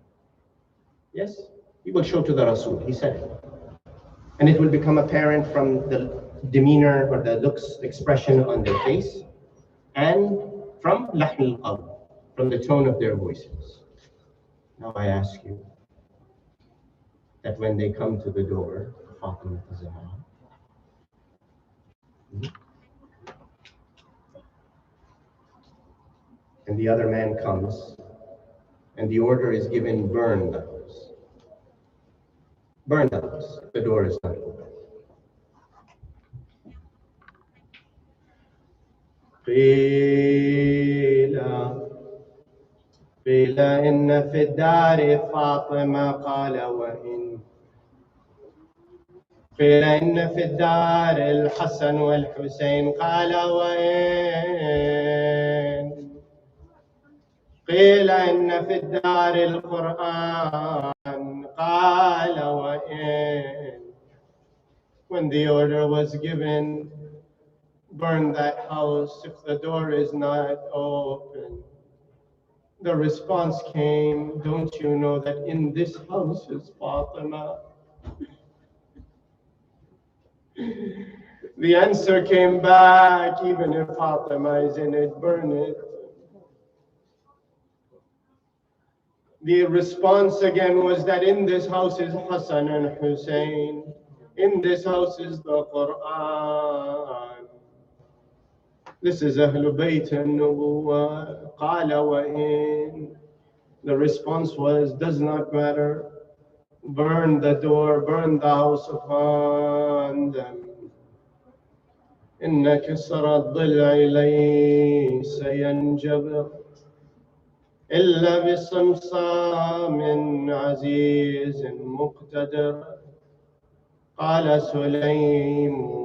Yes? He will show to the Rasul, he said it. And it will become apparent from the demeanor or the looks, expression on their face, and from lahm al-qalb, from the tone of their voices. Now I ask you, that when they come to the door, Fatemah Al-Zahra, and the other man comes, and the order is given, burn the house. Burn the house. The door is not open. قيل إن في الدار فاطمة قال وإن قيل إن في الدار الحسن والحسين قال وإن قيل إن في الدار القرآن قال وإن. When the order was given, burn that house if the door is not open, the response came, don't you know that in this house is Fatemah? The answer came back, even if Fatemah is in it, burn it. The response again was that in this house is Hassan and Hussein. In this house is the Quran. This is Ahlul Bayt al-Nubuwwah. Qala wa in. The response was, does not matter. Burn the door, burn the house upon them. إن كسر الضلع ليس ينجبر إلا بصمصام عزيز مقتدر. قال سليم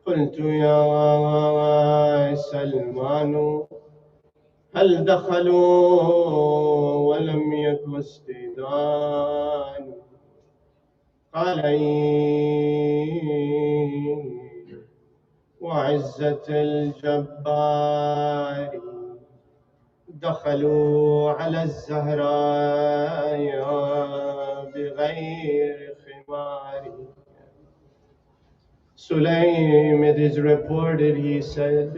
قلت يا سلمان هل دخلوا ولم يك استئذان؟ قال وعزة الجبار دخلوا على الزهراء بغير خمار. Sulaim, it is reported, he said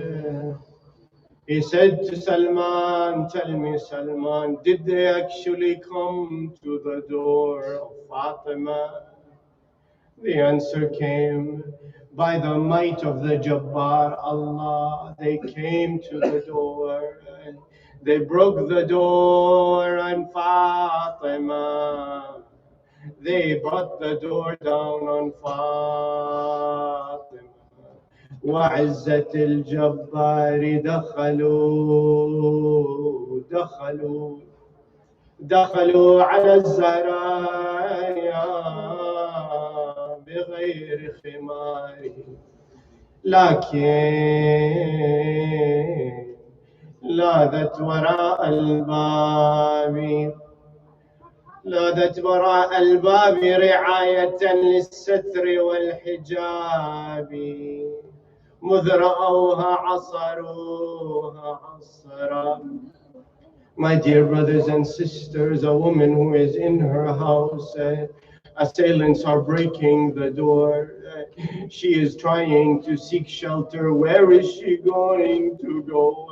to Salman, tell me Salman, did they actually come to the door of Fatemah? The answer came, by the might of the Jabbar Allah, they came to the door. They broke the door on Fatemah. They brought the door down on Fatemah. وعزة الجبار دخلوا على الزهراء بغير خمار لكن لاذت وراء الباب رعاية للستر والحجاب مذ رأوها عصروها عصرا. My dear brothers and sisters, a woman who is in her house, assailants are breaking the door. She is trying to seek shelter. Where is she going to go?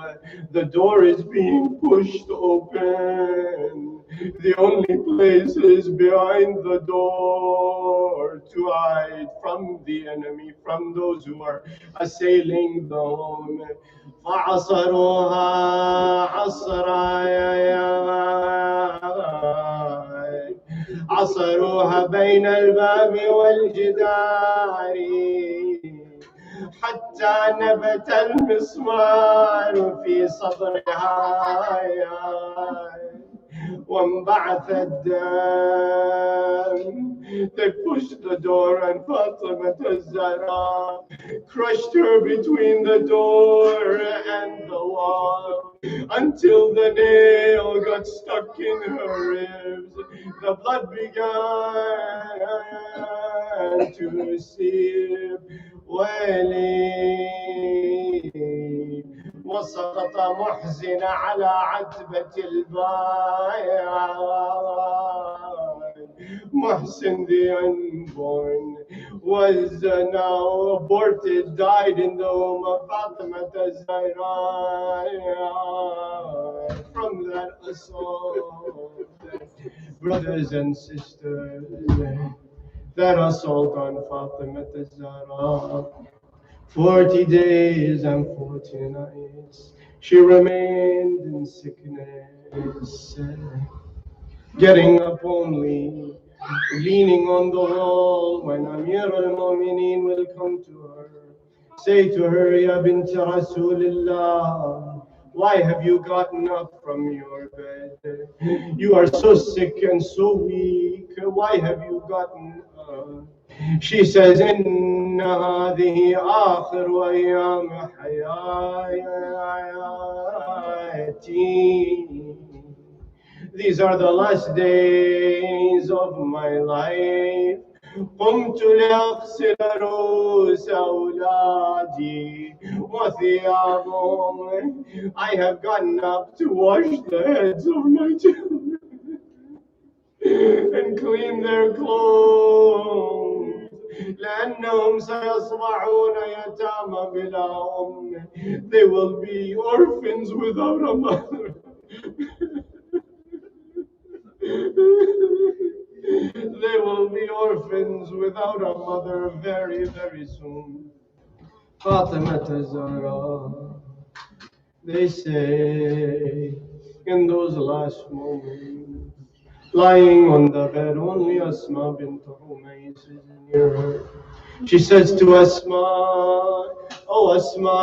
The door is being pushed open. The only place is behind the door to hide from the enemy, from those who are assailing the home. فعصروها عصروها بين الباب والجدار حتى نبت المسمار في صدرها وانبعث الدم. They pushed the door and Fatemah al-Zahra crushed her between the door and the wall until the nail got stuck in her ribs. The blood began to seep. ويلي وسقط محزن على عتبة الباب. Muhsin, the unborn, was now aborted, died in the womb of Fatemah al-Zahra from that assault. Brothers and sisters, that assault on Fatemah al-Zahra, 40 days and 40 nights, she remained in sickness, getting up only, leaning on the wall when Amir al-Mu'mineen will come to her. Say to her, Ya bint Rasulillah, why have you gotten up from your bed? You are so sick and so weak. Why have you gotten up? She says, إن هذه آخر أيام حياتي. These are the last days of my life. قمت لأغسل رؤوس أولادي وثيابهم. I have gotten up to wash the heads of my children and clean their clothes. لأنهم سيصبحون يتامى بلا أم. They will be orphans without a mother. They will be orphans without a mother very, very soon. Fatemah al-Zahra, they say, in those last moments, lying on the bed, only Asma bint Umays is near her. She says to Asma, oh Asma,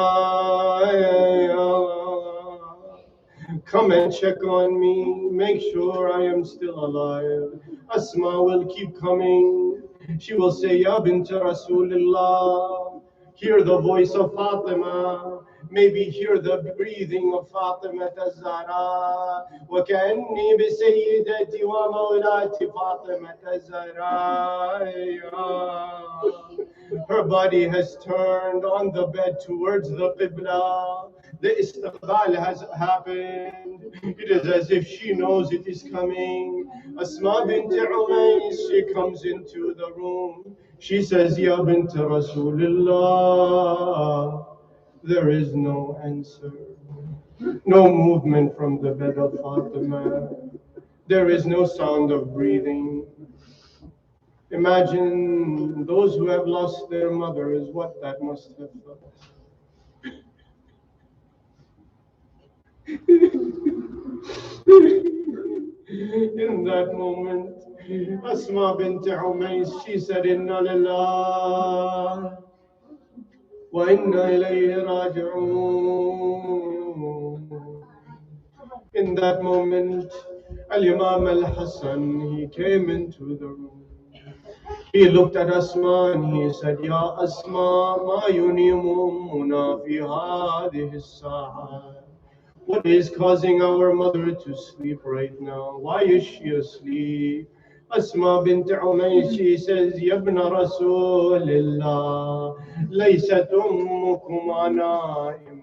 come and check on me, make sure I am still alive. Asma will keep coming. She will say, Ya bint Rasulullah, hear the voice of Fatemah, maybe hear the breathing of Fatemah al-Zahra. وكأني بسيدتي ومولاتي Fatima الزهراء. Her body has turned on the bed towards the Qibla. The istiqbal has happened. It is as if she knows it is coming. Asma bint Umays, she comes into the room. She says, Ya bint Rasulullah, there is no answer. No movement from the bed of Fatemah. There is no sound of breathing. Imagine those who have lost their mother is what that must have felt. In that moment, Asma bint Umays, she said, Inna lillah wa inna ilayhi raji'un. In that moment, Al-Imam Al-Hassan, he came into the room. He looked at Asma and he said, Ya Asma, ma yunimu ummuna fi hadhihi as-sa'a. What is causing our mother to sleep right now? Why is she asleep? Asma bint Umays, she says, Yabna Rasulillah, laysat ummukuma naima.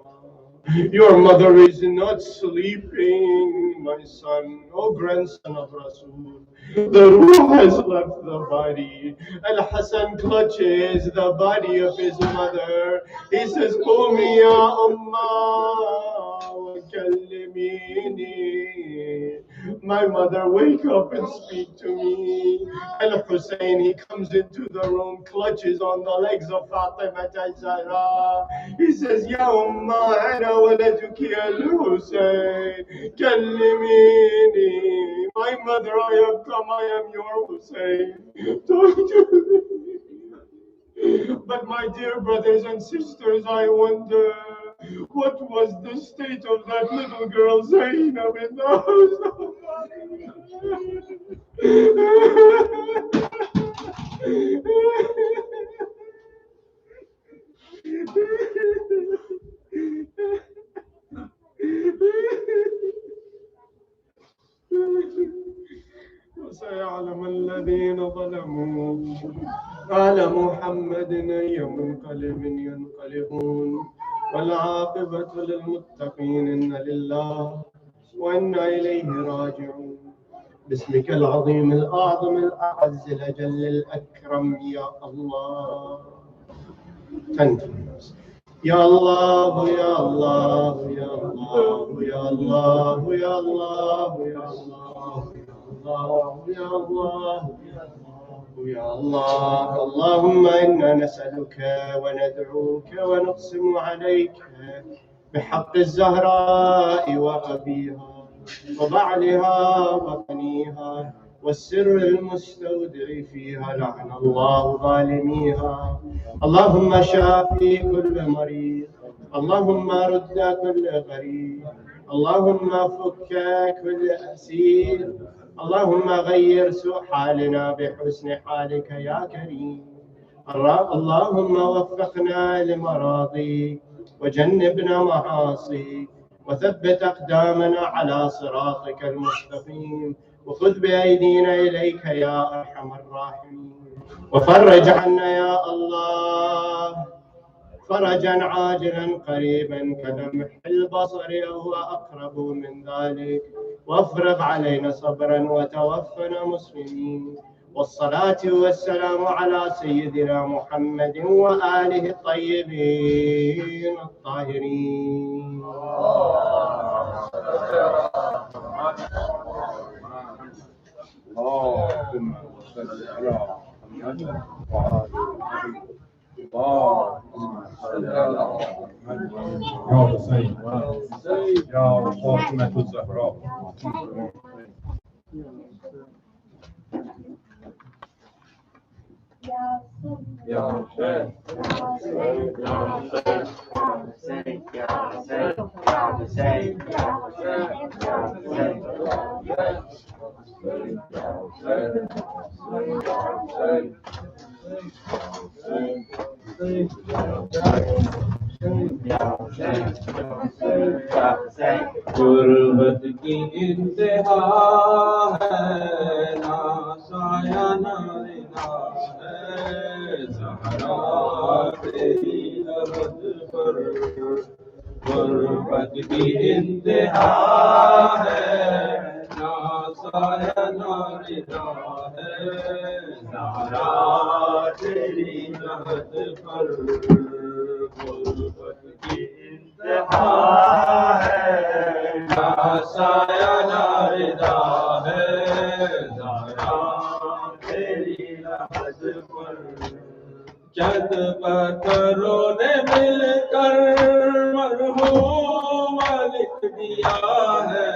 Your mother is not sleeping, my son, O grandson of Rasul. The ruh has left the body. Al-Hassan clutches the body of his mother. He says, Qumi ya Ummah wa kallimini. My mother, wake up and speak to me. Al-Hussein, he comes into the room, clutches on the legs of Fatemah Al-Zahra. He says, Ya Ummah, ana waladuki al-Hussein, kallimini. My mother, I have come, I am your Hussein. Talk to me. But my dear brothers and sisters, I wonder, what was the state of that little girl Zainab in the house of وسيعلم الذين ظلموا على محمد أي منقلب ينقلبون والعاقبة للمتقين إن لله وإنا إليه راجعون باسمك العظيم الأعظم الأعز الأجل الأكرم يا الله تنفس يا الله يا الله يا الله يا الله يا الله يا الله يا الله يا الله اللهم إنا نسألك وندعوك ونقسم عليك بحق الزهراء وأبيها وبعلها وبنيها والسر المستودع فيها لعن الله ظالميها اللهم شافي كل مريض اللهم رد كل غريب اللهم فك كل أسير اللهم غير سوء حالنا بحسن حالك يا كريم اللهم وفقنا لمراضيك وجنبنا معاصيك وثبت أقدامنا على صراطك المستقيم وخذ بأيدينا إليك يا أرحم الراحمين وفرج عنا يا الله فرجا عاجلا قريبا كلمح البصر أو أقرب من ذلك وافرغ علينا صبرا وتوفنا مسلمين والصلاة والسلام على سيدنا محمد وآله الطيبين الطاهرين اللهم صل على محمد وعلى اللهم صل على محمد يا حسين يا فاطمة الزهراء يا حسين يا حسين يا حسين يا حسين يا حسين गुर्बत की इंतहा है ना साया ना रिना है ज़हरा तेरी लहद पर गुर्बत की इंतहा है ना साया ना रिना है ज़हरा तेरी लहद पर गुर्बत की इंतहा है साया नारिदा है ज़हरा तेरी लहद पर चंद पत्थरों ने मिलकर मरहूम लिख دیا ہے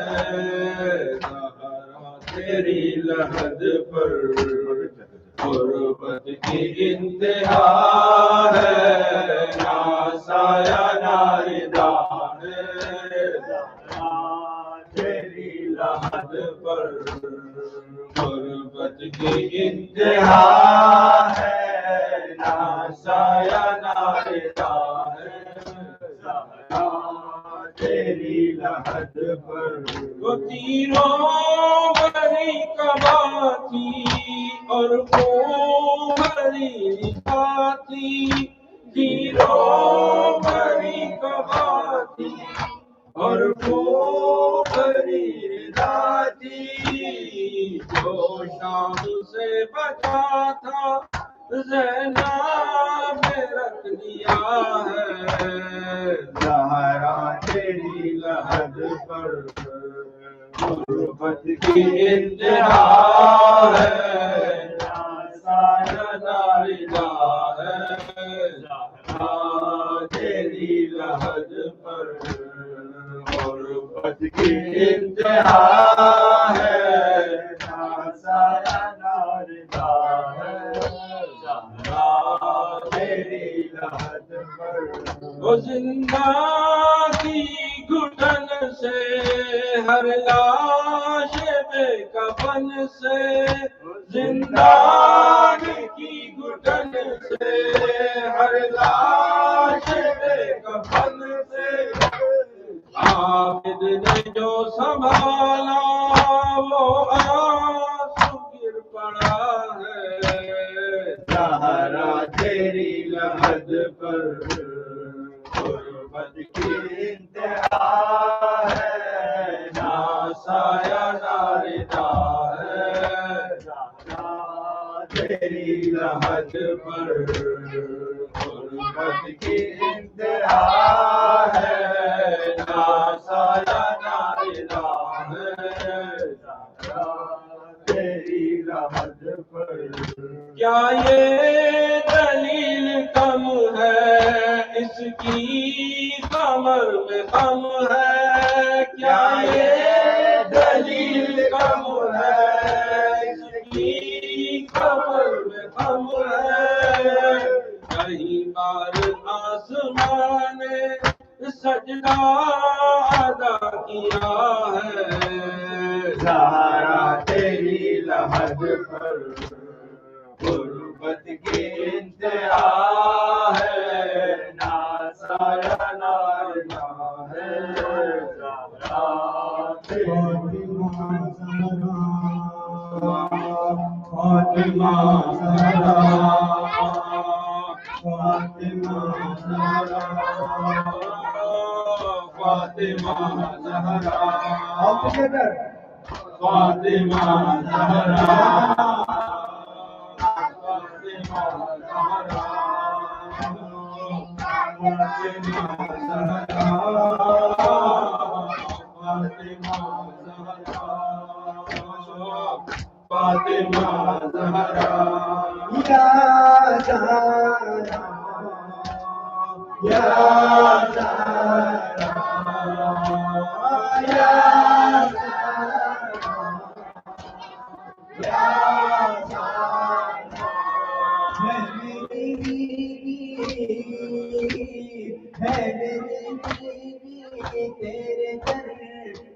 زہرا تیری لحد پر غربت کی انتہا ہے نہ سایہ نہ ردا ہے زہرا تیری لحد پر غربت کی انتہا ہے نہ سایہ نہ ردا ہے زہرا تیری لحد پر وہ تیروں بھری کبا تھی اور خون بھری رکھا تھی تیروں بھری کبا تھی اور خون بھری ردا تھی جو شام سے بچا تھا زینب نے رکھ دیا ہے زہرا تیری لحد پر غربت کی انتہا ہے نہ سایہ نہ ردا ہے زہرا تیری لحد پر غربت کی انتہا ہے نہ سایہ نہ ردا ہے زہرا تیری لحد پر وہ زندہ کی گھٹن سے ہر لاش بے کفن سے زندگی کی گھٹن سے ہر لاش بے کفن سے عابد نے جو سنبھالا وہ آنسو گر پڑا ہے زہرا تیری لحد پر غربت کی انتہا ہے نہ سایہ نہ ردا ہے زہرا تیری لحد پر غربت کی انتہا ہے نہ سایہ نہ ردا ہے زہرا تیری لحد پر کیا یہ دلیل کم ہے اس کی کمر میں غم ہے کیا یہ دلیل کم ہے اس کی کمر میں غم ہے کئی بار آسمان نے سجدہ ادا کیا ہے زہرا تیری لحد پر غربت کی انتہا ہے نہ سایہ نہ ردا ہے زہرا فاطمہ زہرا فاطمہ زہرا فاطمہ زہرا فاطمہ زہرا فاطمہ زہرا یا زہرا یا زہرا یا تیرے در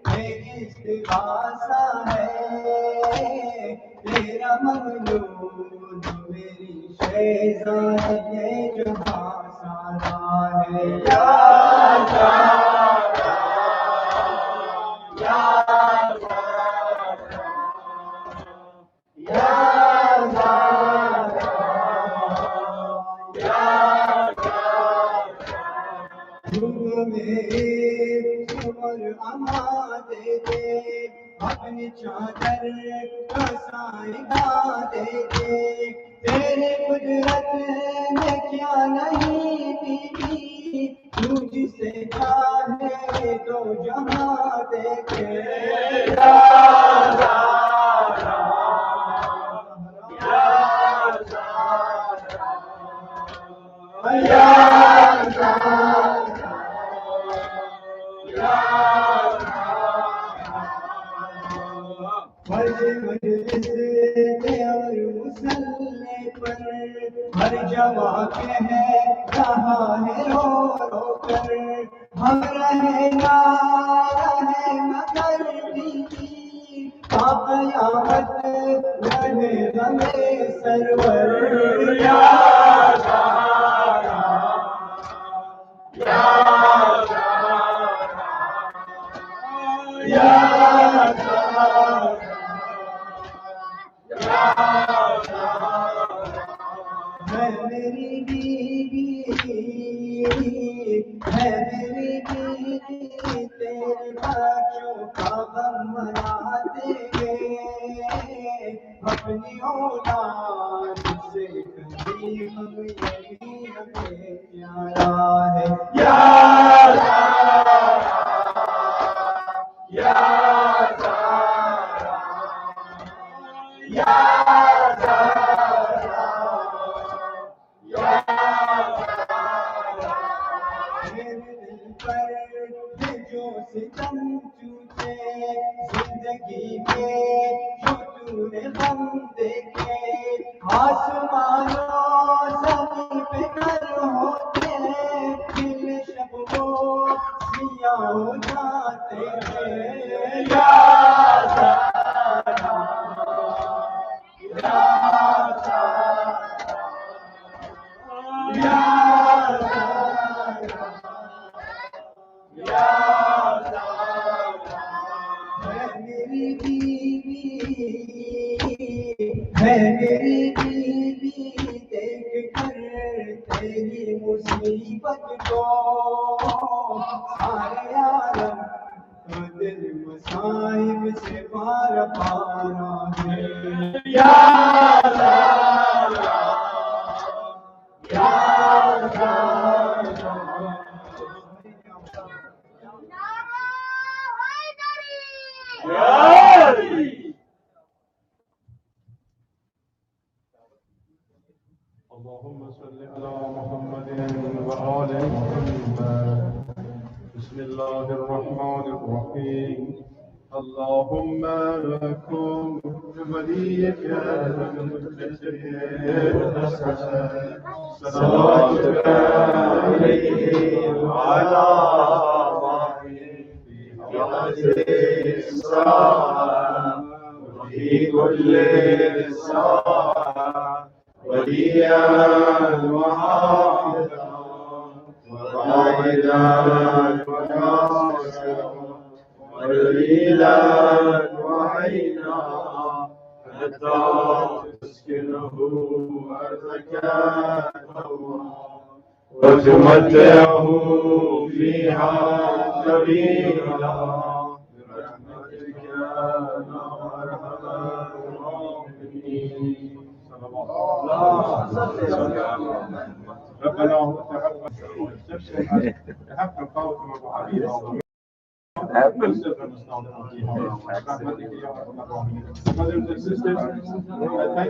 میں استغاثہ ہے تیرا ممنون میری شہزاد یہ جہاں سارا ہے یا زہرا یا یا دے دے اپنی چادر کا سائے دے دے تیرے قدرت میں کیا نہیں بیوی تو جسے چاہے تو جہاں دے دے یا زہرا یا زہرا یا زہرا یا جمع کے ہے رہا ہے رو رو کر ہم رہے نہ رہے مگر بھی تا قیامت رہے ہمیں سرور یا ہے میری بیوی ہے میری بیوی تیرے بچوں کا غم مناتے ہیں اپنی اولاد سے کبھی ہم یہی ہمیں پیارا ہے یا جو ستم چوٹے زندگی میں جو تو نے غم دیکھے آسمانوں زمین پہ کر ہوتے دل شب وہ سیاہ ہو جاتے ہیں یا میری بیوی ہے میری بیوی دیکھ کر تیری مصیبت کو سارے عالم کا دل مصائب سے پار پارا ہے یا اللهم صل على محمد وآل محمد بسم الله الرحمن الرحيم اللهم كن بوليك المقتدر صلاتك عليه وعلى آله في الساعة وفي كل ساعة وليا وحافظا وقائدا وناصرا ودليلا وعينا حتى تسكنه أرضك طوعا وتمتعه فيها طويلا برحمتك يا أرحم الراحمين. ربنا تحقق قولكم ابو حبيب Brothers and sisters, thank